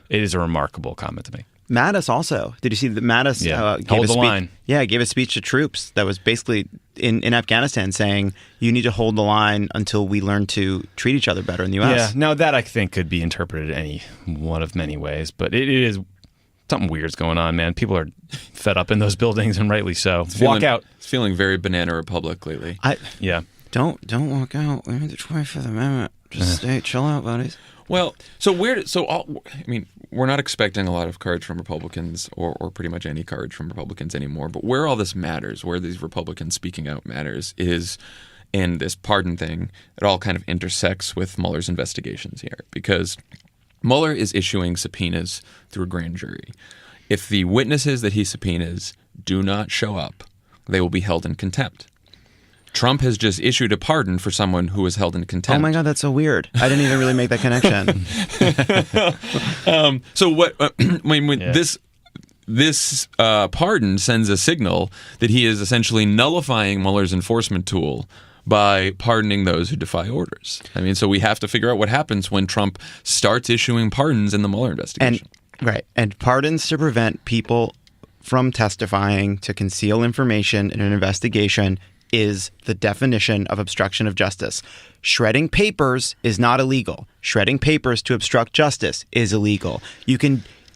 is a remarkable comment to make. Mattis also. Did you see that Mattis hold the line? Yeah, gave a speech to troops that was basically in Afghanistan saying you need to hold the line until we learn to treat each other better in the U.S. Yeah, now that I think could be interpreted any one of many ways, but it is something weird's going on, man. People are fed up in those buildings, and rightly so. Walk out. It's feeling very Banana Republic lately. Yeah. Don't walk out. We need the 25th Amendment. Just chill out, buddies. Well, we're not expecting a lot of courage from Republicans or pretty much any courage from Republicans anymore. But where all this matters, where these Republicans speaking out matters, is in this pardon thing. It all kind of intersects with Mueller's investigations here because Mueller is issuing subpoenas through a grand jury. If the witnesses that he subpoenas do not show up, they will be held in contempt. Trump has just issued a pardon for someone who was held in contempt. Oh my God, that's so weird. I didn't even really make that connection. So what? This pardon sends a signal that he is essentially nullifying Mueller's enforcement tool by pardoning those who defy orders. I mean, so we have to figure out what happens when Trump starts issuing pardons in the Mueller investigation. And pardons to prevent people from testifying, to conceal information in an investigation, is the definition of obstruction of justice. Shredding papers is not illegal. Shredding papers to obstruct justice is illegal.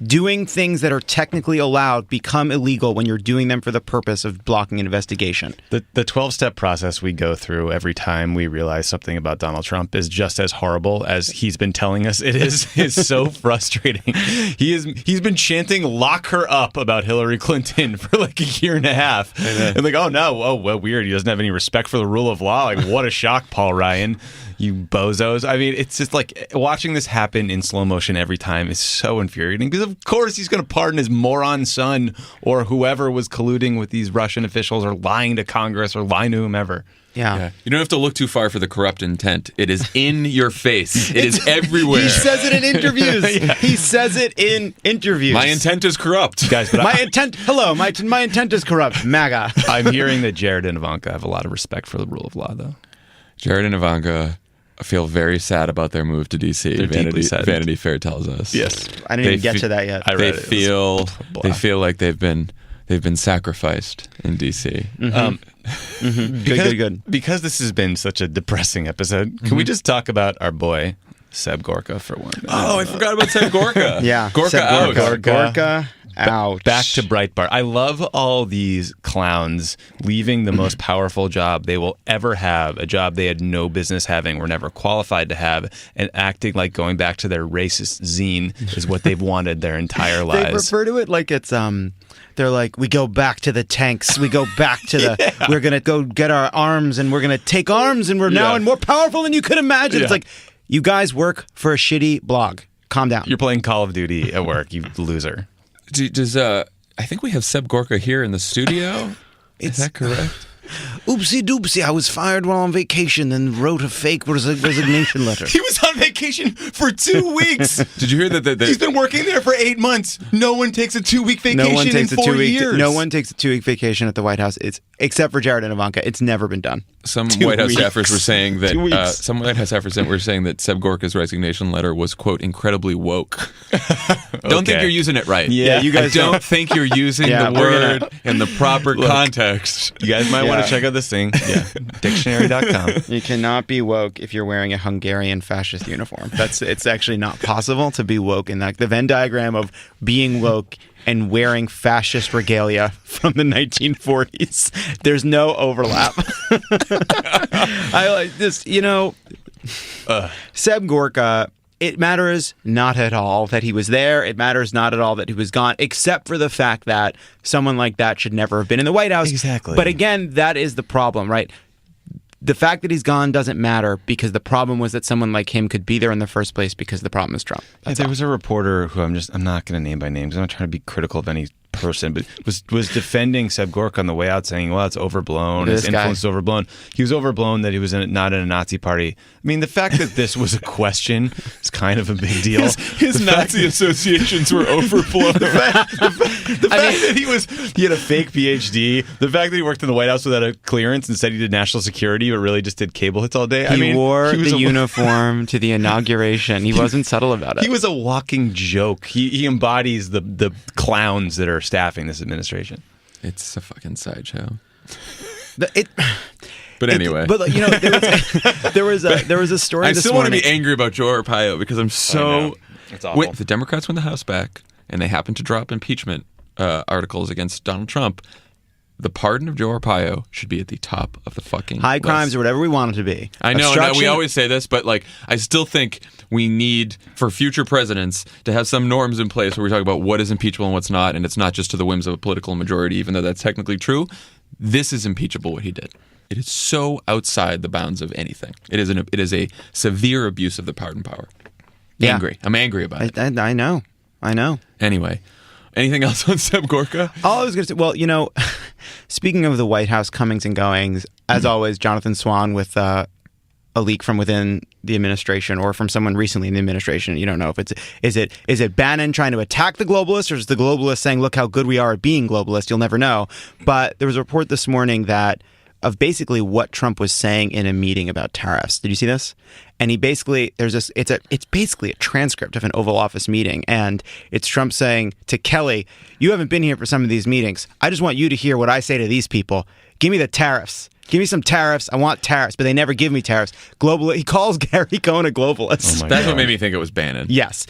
Doing things that are technically allowed become illegal when you're doing them for the purpose of blocking an investigation. The 12-step process we go through every time we realize something about Donald Trump is just as horrible as he's been telling us it is. It's so frustrating. He's been chanting "lock her up" about Hillary Clinton for like a year and a half. And like, well, weird. He doesn't have any respect for the rule of law. Like, what a shock, Paul Ryan. You bozos. I mean, it's just like watching this happen in slow motion every time is so infuriating because, of course, he's going to pardon his moron son or whoever was colluding with these Russian officials or lying to Congress or lying to whomever. Yeah. You don't have to look too far for the corrupt intent. It is in your face. It is everywhere. He says it in interviews. He says it in interviews. My intent is corrupt. Guys, but My intent is corrupt. MAGA. I'm hearing that Jared and Ivanka have a lot of respect for the rule of law, though. Jared and Ivanka feel very sad about their move to D.C. They're deeply saddened. Vanity Fair tells us. Yes. I didn't even get to that yet. I read it. They feel like they've been sacrificed in D.C. Good. Because this has been such a depressing episode, can we just talk about our boy, Seb Gorka, for one minute? Oh, I forgot about Seb Gorka. Yeah. Gorka Seb out. Gorka out. Back to Breitbart. I love all these clowns leaving the most powerful job they will ever have, a job they had no business having, were never qualified to have, and acting like going back to their racist zine is what they've wanted their entire lives. They refer to it like it's they're like, we go back to the tanks. We go back to the. We're gonna go get our arms, and we're gonna take arms, and we're now more powerful than you could imagine. Yeah. It's like, you guys work for a shitty blog. Calm down. You're playing Call of Duty at work, you loser. Does I think we have Seb Gorka here in the studio. Is that correct? Oopsie doopsie, I was fired while on vacation and wrote a fake resignation letter. He was on vacation for 2 weeks. Did you hear that? He's been working there for 8 months. No one takes a 2-week vacation in 4 years. No one takes a 2-week vacation at the White House. It's except for Jared and Ivanka. It's never been done. Some White House staffers were saying that 2 weeks. some White House staffers were saying that Seb Gorka's resignation letter was, quote, incredibly woke. Don't think you're using it right. Yeah, you guys I don't think you're using Yeah, the we're word gonna- in the proper context. You guys might want to check out this thing. Yeah, dictionary.com. You cannot be woke if you're wearing a Hungarian fascist uniform. It's actually not possible to be woke in that. The Venn diagram of being woke and wearing fascist regalia from the 1940s. There's no overlap. I like this, Seb Gorka. It matters not at all that he was there. It matters not at all that he was gone, except for the fact that someone like that should never have been in the White House. Exactly. But again, that is the problem, right? The fact that he's gone doesn't matter because the problem was that someone like him could be there in the first place because the problem is Trump. There was a reporter who I'm not going to name by name because I'm not trying to be critical of any person, but was defending Seb Gorka on the way out, saying, well, it's overblown. His influence is overblown. He was overblown that he was not in a Nazi party. I mean, the fact that this was a question is kind of a big deal. His Nazi associations were overblown. The fact that he had a fake PhD, the fact that he worked in the White House without a clearance and said he did national security but really just did cable hits all day. He wore the uniform to the inauguration. He wasn't subtle about it. He was a walking joke. He embodies the clowns that are staffing this administration. It's a fucking sideshow. But anyway, there was a story. I this still want to morning. be angry about Joe Arpaio because I'm so. It's awful. If the Democrats win the House back and they happen to drop impeachment articles against Donald Trump, the pardon of Joe Arpaio should be at the top of the fucking high list. crimes or whatever we want it to be. I know we always say this, but I still think we need for future presidents to have some norms in place where we talk about what is impeachable and what's not, and it's not just to the whims of a political majority, even though that's technically true. This is impeachable what he did. It is so outside the bounds of anything. It is a severe abuse of the pardon power. Yeah. I'm angry about it. I know. Anyway, anything else on Seb Gorka? All I was going to say, well, speaking of the White House comings and goings, as always, Jonathan Swan with a leak from within the administration or from someone recently in the administration. You don't know if is it Bannon trying to attack the globalists or is the globalist saying, look how good we are at being globalist? You'll never know. But there was a report this morning of basically what Trump was saying in a meeting about tariffs. Did you see this? And he basically it's basically a transcript of an Oval Office meeting, and it's Trump saying to Kelly, "You haven't been here for some of these meetings. I just want you to hear what I say to these people. Give me the tariffs. Give me some tariffs. I want tariffs, but they never give me tariffs." He calls Gary Cohn a globalist. That's what made me think it was Bannon. Yes.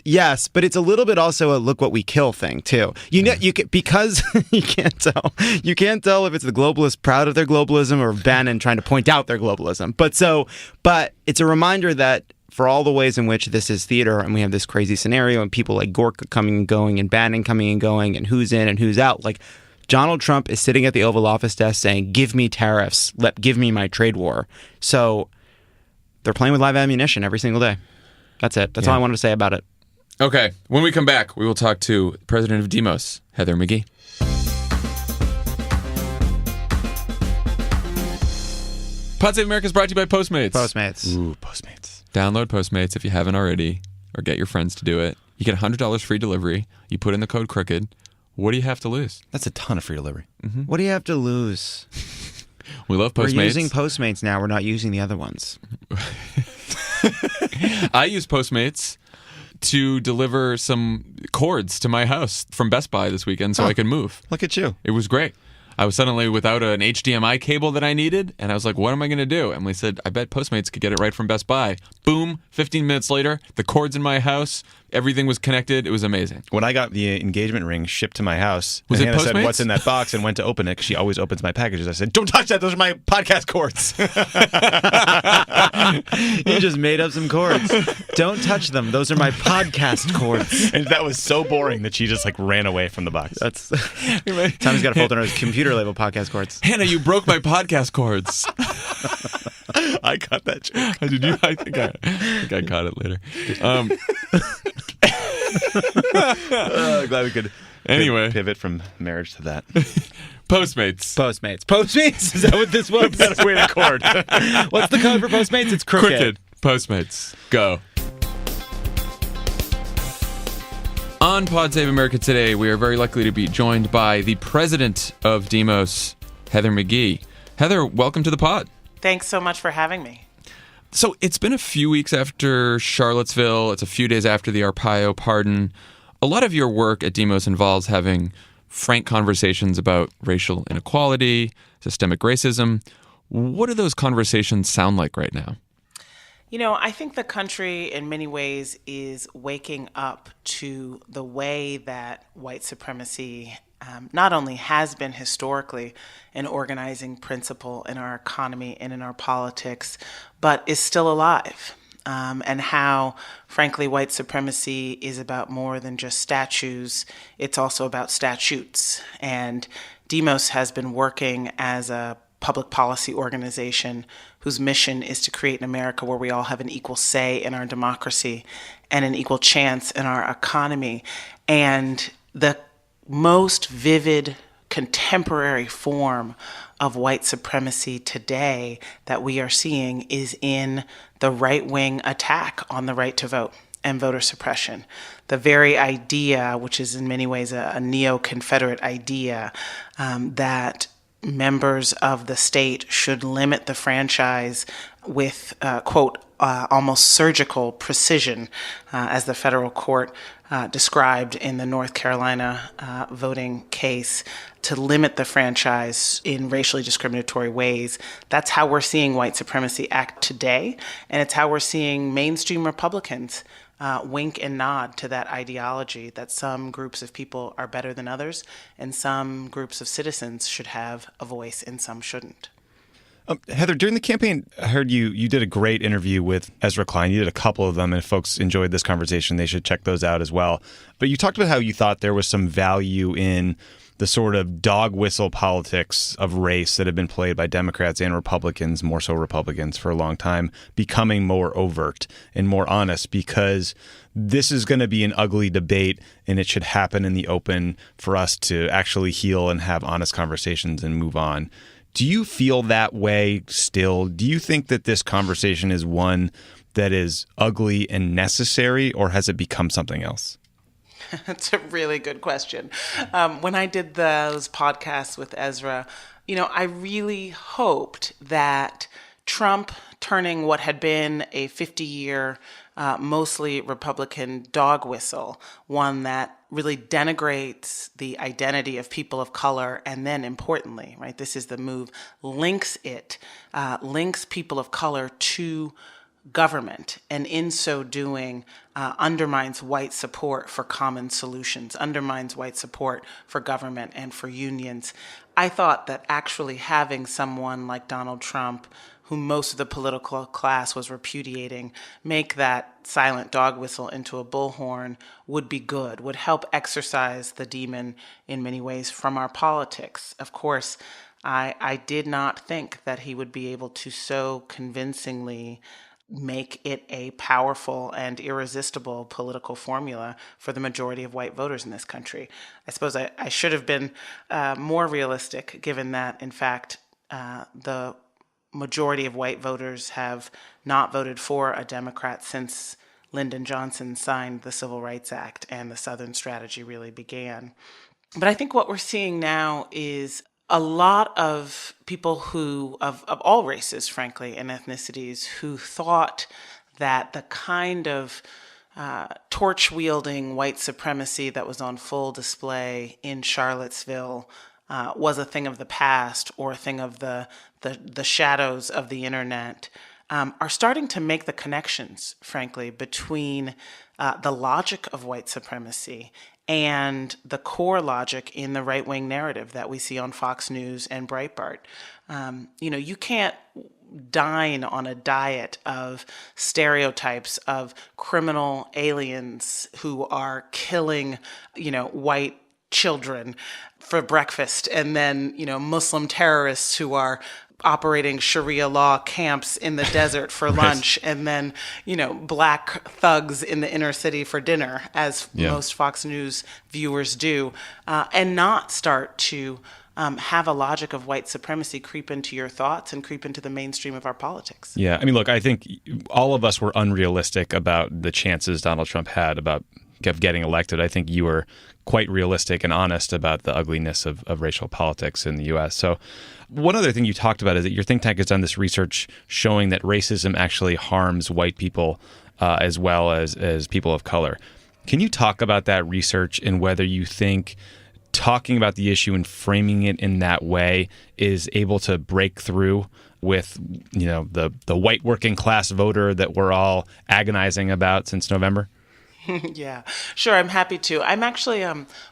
Yes, but it's a little bit also a look what we kill thing too. Because you can't tell. You can't tell if it's the globalists proud of their globalism or Bannon trying to point out their globalism. But it's a reminder that for all the ways in which this is theater and we have this crazy scenario and people like Gorka coming and going and Bannon coming and going and who's in and who's out, Donald Trump is sitting at the Oval Office desk saying, "Give me tariffs. Give me my trade war." So they're playing with live ammunition every single day. That's it. That's all I wanted to say about it. Okay, when we come back, we will talk to President of Demos, Heather McGhee. Pod Save America is brought to you by Postmates. Postmates. Ooh, Postmates. Download Postmates if you haven't already, or get your friends to do it. You get $100 free delivery. You put in the code CROOKED. What do you have to lose? That's a ton of free delivery. What do you have to lose? We love Postmates. We're using Postmates now. We're not using the other ones. I use Postmates to deliver some cords to my house from Best Buy this weekend so I could move. Look at you. It was great. I was suddenly without an HDMI cable that I needed, and I was like, what am I going to do? Emily said, I bet Postmates could get it right from Best Buy. Boom, 15 minutes later, the cords in my house, everything was connected. It was amazing. When I got the engagement ring shipped to my house, Was it Hannah said, Postmates? what's in that box, and went to open it because she always opens my packages. I said, don't touch that. Those are my podcast cords. You just made up some cords. Don't touch them. Those are my podcast cords. And that was so boring that she just like ran away from the box. That's Tommy's got a folder on his computer labeled podcast cords. Hannah, you broke my podcast cords. I got that joke. Did you? I think I caught it later. Glad we could Anyway. pivot from marriage to that. Postmates. Postmates. Is that what this was? Better way to cord. What's the code for Postmates? It's crooked. Postmates. Go. On Pod Save America today, we are very likely to be joined by the president of Demos, Heather McGhee. Heather, welcome to the pod. Thanks so much for having me. So it's been a few weeks after Charlottesville. It's a few days after the Arpaio pardon. A lot of your work at Demos involves having frank conversations about racial inequality, systemic racism. What do those conversations sound like right now? You know, I think the country in many ways is waking up to the way that white supremacy not only has been historically an organizing principle in our economy and in our politics, but is still alive. And how, frankly, white supremacy is about more than just statues. It's also about statutes. And Demos has been working as a public policy organization whose mission is to create an America where we all have an equal say in our democracy and an equal chance in our economy. And the most vivid contemporary form of white supremacy today that we are seeing is in the right-wing attack on the right to vote and voter suppression. The very idea, which is in many ways a neo-Confederate idea, that members of the state should limit the franchise with, quote, almost surgical precision, as the federal court described in the North Carolina voting case, to limit the franchise in racially discriminatory ways. That's how we're seeing white supremacy act today, and it's how we're seeing mainstream Republicans wink and nod to that ideology that some groups of people are better than others, and some groups of citizens should have a voice and some shouldn't. Heather, during the campaign, I heard you did a great interview with Ezra Klein. You did a couple of them, and if folks enjoyed this conversation, they should check those out as well. But you talked about how you thought there was some value in the sort of dog whistle politics of race that have been played by Democrats and Republicans, more so Republicans, for a long time, becoming more overt and more honest, because this is going to be an ugly debate, and it should happen in the open for us to actually heal and have honest conversations and move on. Do you feel that way still? Do you think that this conversation is one that is ugly and necessary, or has it become something else? That's a really good question. When I did those podcasts with Ezra, I really hoped that Trump turning what had been a 50-year, mostly Republican dog whistle, one that really denigrates the identity of people of color, and then importantly, right, this is the move, links people of color to government, and in so doing undermines white support for common solutions, undermines white support for government and for unions. I thought that actually having someone like Donald Trump, who most of the political class was repudiating, make that silent dog whistle into a bullhorn would be good, would help exercise the demon in many ways from our politics. Of course, I did not think that he would be able to so convincingly make it a powerful and irresistible political formula for the majority of white voters in this country. I suppose I should have been more realistic, given that, in fact, the majority of white voters have not voted for a Democrat since Lyndon Johnson signed the Civil Rights Act and the Southern Strategy really began. But I think what we're seeing now is a lot of people who, of all races, frankly, and ethnicities, who thought that the kind of torch-wielding white supremacy that was on full display in Charlottesville was a thing of the past or a thing of the shadows of the internet, are starting to make the connections, frankly, between the logic of white supremacy and the core logic in the right-wing narrative that we see on Fox News and Breitbart. You can't dine on a diet of stereotypes of criminal aliens who are killing, white children for breakfast, and then, Muslim terrorists who are operating Sharia law camps in the desert for lunch, and then, black thugs in the inner city for dinner, as most Fox News viewers do, and not start to have a logic of white supremacy creep into your thoughts and creep into the mainstream of our politics. Yeah. I mean, look, I think all of us were unrealistic about the chances Donald Trump had of getting elected. I think you were quite realistic and honest about the ugliness of racial politics in the U.S. So one other thing you talked about is that your think tank has done this research showing that racism actually harms white people as well as people of color. Can you talk about that research and whether you think talking about the issue and framing it in that way is able to break through with, the white working class voter that we're all agonizing about since November? Yeah, sure. I'm happy to. I'm actually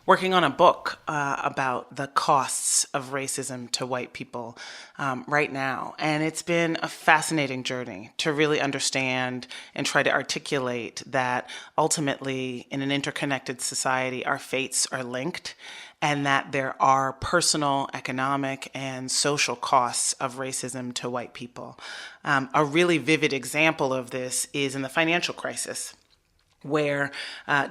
working on a book about the costs of racism to white people right now. And it's been a fascinating journey to really understand and try to articulate that ultimately in an interconnected society, our fates are linked, and that there are personal, economic, and social costs of racism to white people. A really vivid example of this is in the financial crisis, where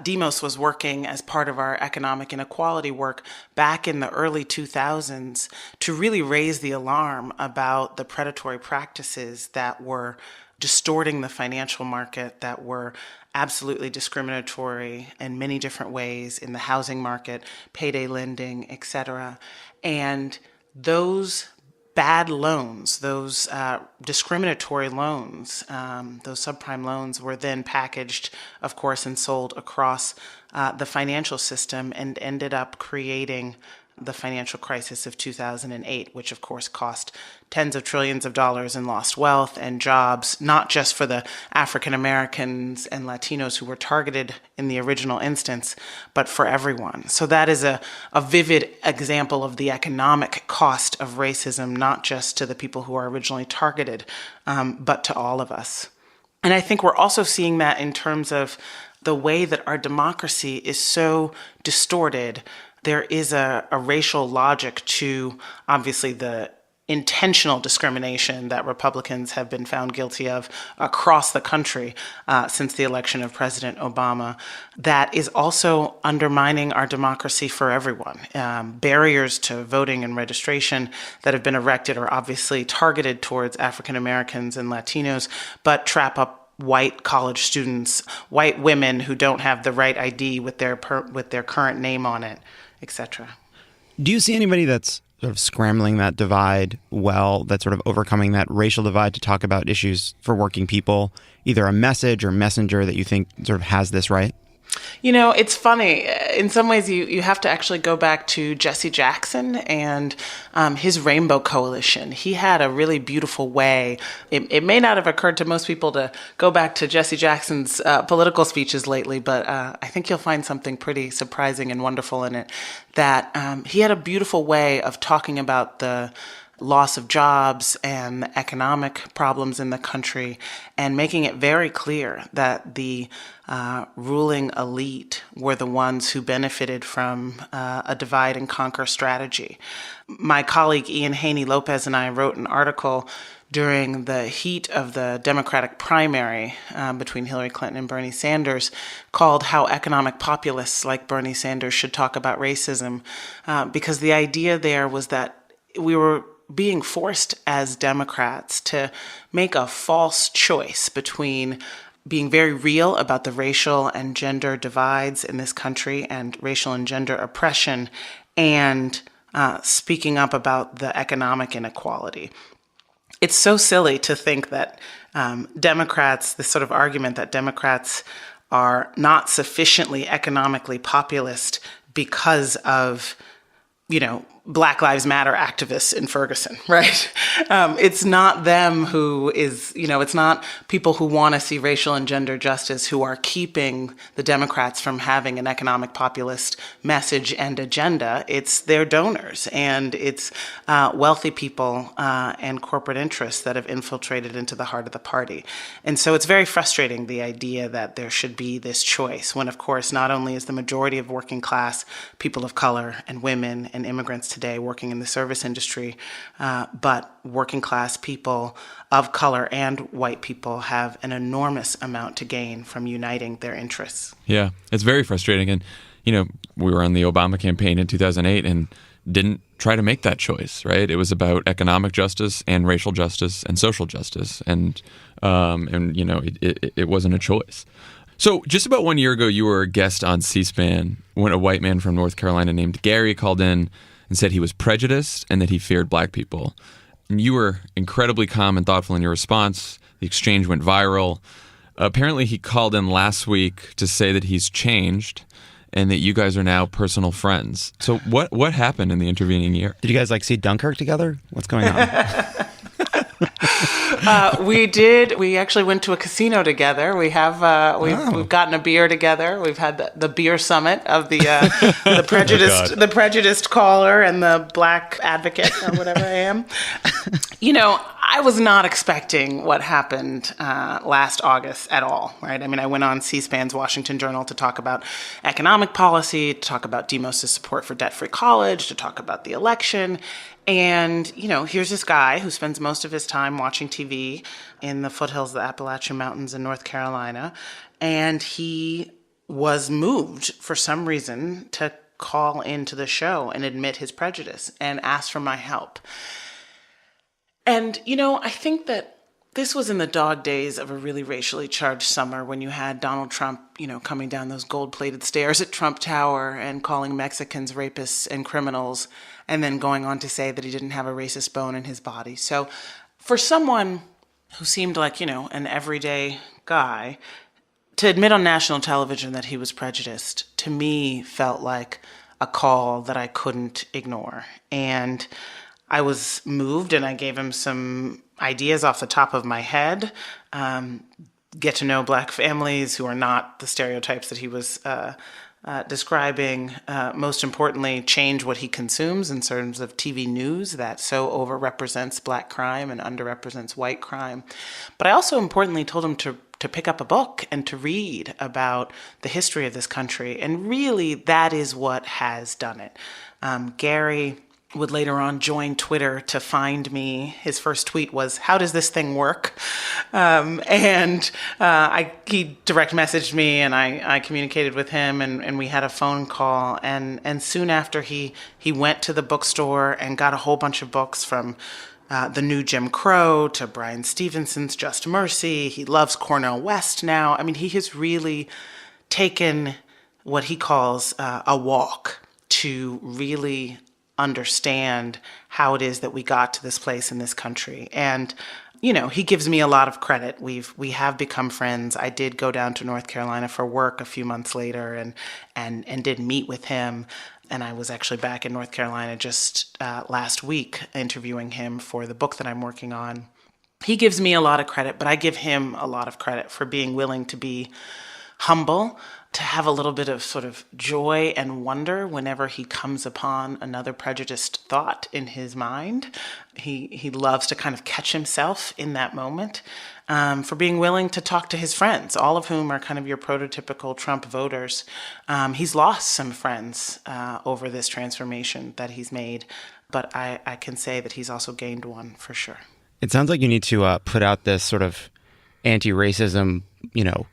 Demos was working as part of our economic inequality work back in the early 2000s to really raise the alarm about the predatory practices that were distorting the financial market, that were absolutely discriminatory in many different ways in the housing market, payday lending, et cetera. And those bad loans, those discriminatory loans, those subprime loans were then packaged, of course, and sold across the financial system and ended up creating the financial crisis of 2008, which of course cost tens of trillions of dollars in lost wealth and jobs, not just for the African Americans and Latinos who were targeted in the original instance, but for everyone. So that is a vivid example of the economic cost of racism, not just to the people who are originally targeted, but to all of us. And I think we're also seeing that in terms of the way that our democracy is so distorted. There is a racial logic to, obviously, the intentional discrimination that Republicans have been found guilty of across the country since the election of President Obama, that is also undermining our democracy for everyone. Barriers to voting and registration that have been erected are obviously targeted towards African Americans and Latinos, but trap up white college students, white women who don't have the right ID with their current name on it, etc. Do you see anybody that's sort of scrambling that divide well, that's sort of overcoming that racial divide to talk about issues for working people, either a message or messenger that you think sort of has this right? It's funny. In some ways, you have to actually go back to Jesse Jackson and his Rainbow Coalition. He had a really beautiful way. It may not have occurred to most people to go back to Jesse Jackson's political speeches lately, but I think you'll find something pretty surprising and wonderful in it, that he had a beautiful way of talking about the loss of jobs and the economic problems in the country, and making it very clear that the ruling elite were the ones who benefited from a divide and conquer strategy. My colleague Ian Haney Lopez and I wrote an article during the heat of the Democratic primary between Hillary Clinton and Bernie Sanders called How Economic Populists Like Bernie Sanders Should Talk About Racism, because the idea there was that we were being forced as Democrats to make a false choice between being very real about the racial and gender divides in this country and racial and gender oppression, and speaking up about the economic inequality. It's so silly to think that Democrats, this sort of argument that Democrats are not sufficiently economically populist because of, Black Lives Matter activists in Ferguson, right? It's not them who is, it's not people who want to see racial and gender justice who are keeping the Democrats from having an economic populist message and agenda. It's their donors, and it's wealthy people and corporate interests that have infiltrated into the heart of the party. And so it's very frustrating, the idea that there should be this choice, when, of course, not only is the majority of working class people of color and women and immigrants today working in the service industry, but working class people of color and white people have an enormous amount to gain from uniting their interests. Yeah, it's very frustrating. And, we were on the Obama campaign in 2008 and didn't try to make that choice, right? It was about economic justice and racial justice and social justice. And it wasn't a choice. So just about 1 year ago, you were a guest on C-SPAN when a white man from North Carolina named Gary called in and said he was prejudiced and that he feared black people. And you were incredibly calm and thoughtful in your response. The exchange went viral. Apparently, he called in last week to say that he's changed and that you guys are now personal friends. So what happened in the intervening year? Did you guys see Dunkirk together? What's going on? We did. We actually went to a casino together. We have we've gotten a beer together. We've had the beer summit of the the prejudiced caller and the black advocate, or whatever I am. I was not expecting what happened last August at all, right? I mean, I went on C-SPAN's Washington Journal to talk about economic policy, to talk about Demos' support for debt-free college, to talk about the election. And, here's this guy who spends most of his time watching TV in the foothills of the Appalachian Mountains in North Carolina. And he was moved for some reason to call into the show and admit his prejudice and ask for my help. And, I think that this was in the dog days of a really racially charged summer when you had Donald Trump, coming down those gold-plated stairs at Trump Tower and calling Mexicans rapists and criminals, and then going on to say that he didn't have a racist bone in his body. So for someone who seemed like, an everyday guy, to admit on national television that he was prejudiced, to me felt like a call that I couldn't ignore. And I was moved, and I gave him some ideas off the top of my head. Get to know black families who are not the stereotypes that he was describing. Most importantly, change what he consumes in terms of TV news that so overrepresents black crime and underrepresents white crime. But I also importantly told him to pick up a book and to read about the history of this country. And really, that is what has done it. Gary would later on join Twitter to find me. His first tweet was, "How does this thing work?" He direct messaged me, and I communicated with him, and we had a phone call. And soon after, he went to the bookstore and got a whole bunch of books from The New Jim Crow to Bryan Stevenson's Just Mercy. He loves Cornel West now. I mean, he has really taken what he calls a walk to really understand how it is that we got to this place in this country. And, he gives me a lot of credit. We have become friends. I did go down to North Carolina for work a few months later and did meet with him. And I was actually back in North Carolina just last week interviewing him for the book that I'm working on. He gives me a lot of credit, but I give him a lot of credit for being willing to be humble, to have a little bit of sort of joy and wonder whenever he comes upon another prejudiced thought in his mind. He loves to kind of catch himself in that moment, for being willing to talk to his friends, all of whom are kind of your prototypical Trump voters. He's lost some friends over this transformation that he's made, but I can say that he's also gained one for sure. It sounds like you need to put out this sort of anti-racism,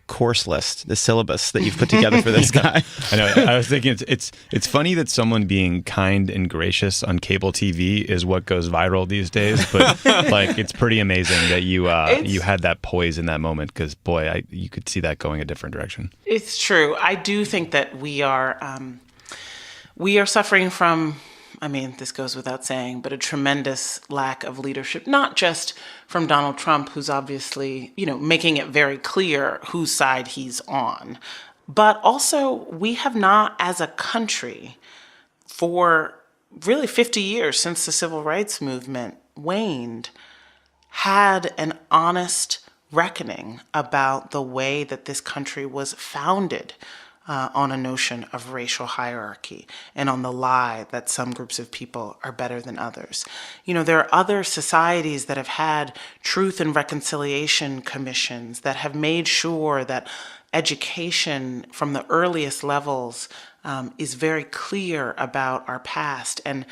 course list, the syllabus that you've put together for this guy. I know. I was thinking it's funny that someone being kind and gracious on cable TV is what goes viral these days. But like, it's pretty amazing that you had that poise in that moment, because boy, you could see that going a different direction. It's true. I do think that we are suffering from, this goes without saying, but a tremendous lack of leadership, not just from Donald Trump, who's obviously, making it very clear whose side he's on, but also we have not, as a country, for really 50 years since the civil rights movement waned, had an honest reckoning about the way that this country was founded on a notion of racial hierarchy and on the lie that some groups of people are better than others. There are other societies that have had truth and reconciliation commissions that have made sure that education from the earliest levels is very clear about our past. And,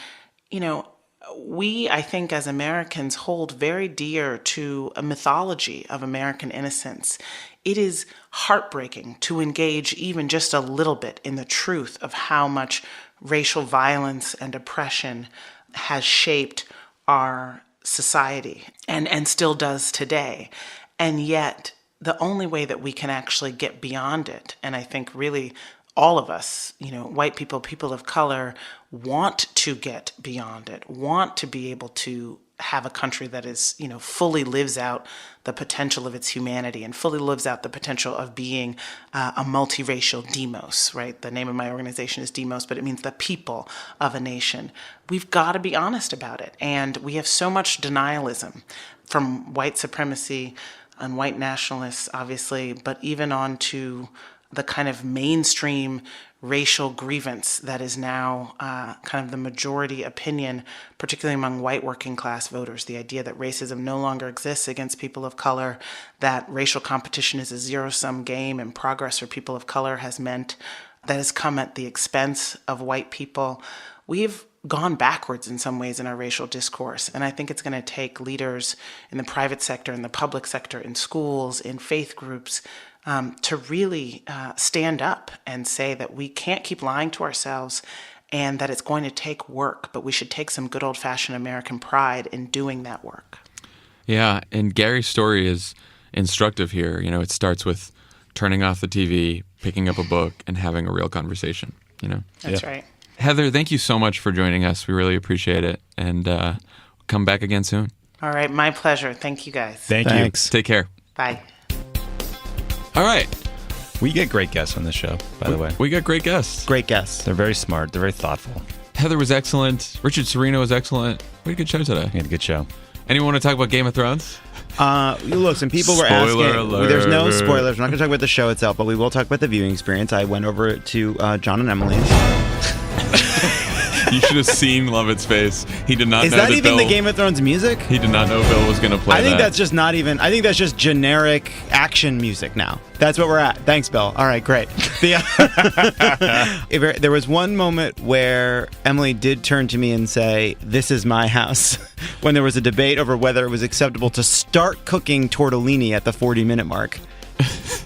we, I think, as Americans, hold very dear to a mythology of American innocence. It is heartbreaking to engage even just a little bit in the truth of how much racial violence and oppression has shaped our society and still does today. And yet, the only way that we can actually get beyond it, and I think really all of us, white people, people of color, want to get beyond it, want to be able to have a country that is, fully lives out the potential of its humanity and fully lives out the potential of being a multiracial demos, right? The name of my organization is Demos, but it means the people of a nation. We've got to be honest about it. And we have so much denialism from white supremacy and white nationalists, obviously, but even on to the kind of mainstream racial grievance that is now kind of the majority opinion, particularly among white working class voters. The idea that racism no longer exists against people of color, that racial competition is a zero-sum game, and progress for people of color has meant that has come at the expense of white people. We've gone backwards in some ways in our racial discourse. And I think it's going to take leaders in the private sector, in the public sector, in schools, in faith groups, to really stand up and say that we can't keep lying to ourselves and that it's going to take work, but we should take some good old-fashioned American pride in doing that work. Yeah, and Gary's story is instructive here. It starts with turning off the TV, picking up a book, and having a real conversation, That's right. Heather, thank you so much for joining us. We really appreciate it. And come back again soon. All right, my pleasure. Thank you, guys. Thanks. Take care. Bye. All right. We get great guests on this show, by the way. We got great guests. Great guests. They're very smart. They're very thoughtful. Heather was excellent. Richard Serino was excellent. We had a good show today. We had a good show. Anyone want to talk about Game of Thrones? Look, some people were Spoiler asking. alert. There's no spoilers. We're not going to talk about the show itself, but we will talk about the viewing experience. I went over to John and Emily's. You should have seen Lovett's face. He did not Is know that that even Bill, the Game of Thrones music? He did not know Bill was going to play I think that. that's just not even. I think that's just generic action music now. That's what we're at. Thanks, Bill. All right, great. There was one moment where Emily did turn to me and say, "This is my house," when there was a debate over whether it was acceptable to start cooking tortellini at the 40-minute mark.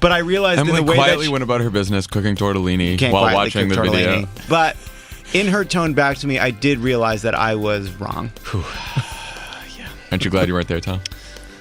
But I realized Emily in the way quietly that went about her business cooking tortellini can't while quietly watching the cook video. tortellini. But in her tone back to me, I did realize that I was wrong. Aren't you glad you weren't there, Tom?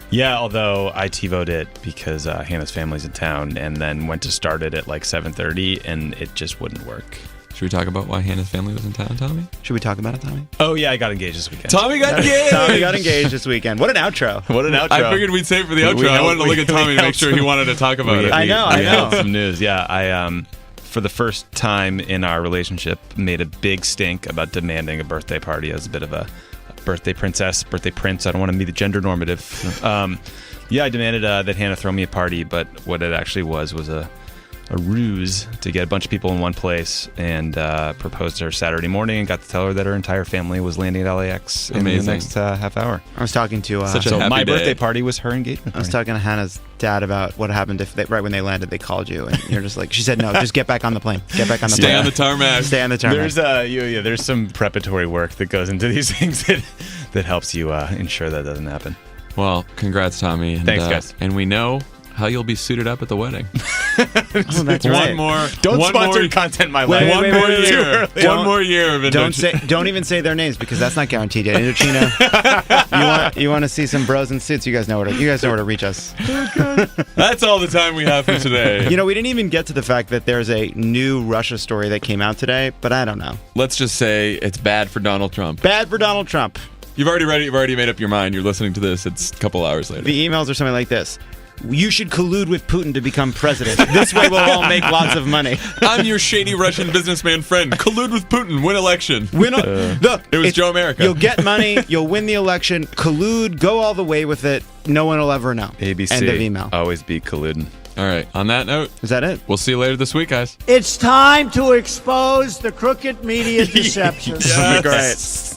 Yeah, although I TiVo'd it because Hannah's family's in town, and then went to start it at like 7:30, and it just wouldn't work. Should we talk about why Hannah's family was in town, Tommy? Should we talk about it, Tommy? Oh yeah, I got engaged this weekend. Tommy got engaged! Tommy got engaged this weekend. What an outro. What an outro! I figured we'd save it for the outro. We I wanted to look at Tommy to make helped sure he wanted to talk about it. I know. Had some news. Yeah, I for the first time in our relationship made a big stink about demanding a birthday party as a bit of a birthday princess, birthday prince. I don't want to be the gender normative. Yeah, I demanded that Hannah throw me a party, but what it actually was a ruse to get a bunch of people in one place, and proposed to her Saturday morning and got to tell her that her entire family was landing at LAX in the next half hour. I was talking to Such a happy my day. birthday party was her engagement party. I was talking to Hannah's dad about what happened if right when they landed they called you and you're just like, she said no, just get back on the plane. Get back on the plane. Stay on the tarmac. Stay on the tarmac. There's some preparatory work that goes into these things that helps you ensure that doesn't happen. Well, congrats, Tommy. And, Thanks, guys. And we know how you'll be suited up at the wedding. Oh, that's One right. more. Don't one sponsor more, content in my Wait, life. One wait, more wait, wait, year. wait. One more year of Indochina. Don't even say their names because that's not guaranteed yet. Indochina, you want to see some bros in suits? You guys know where to reach us. That's all the time we have for today. You know, we didn't even get to the fact that there's a new Russia story that came out today, but I don't know. Let's just say it's bad for Donald Trump. Bad for Donald Trump. You've already made up your mind. You're listening to this. It's a couple hours later. The emails are something like this. You should collude with Putin to become president. This way we'll all make lots of money. I'm your shady Russian businessman friend. Collude with Putin. Win election. Look, It was Joe America. You'll get money. You'll win the election. Collude. Go all the way with it. No one will ever know. ABC. End of email. Always be colluding. All right. On that note, Is that it? we'll see you later this week, guys. It's time to expose the crooked media deception. Yes. Great.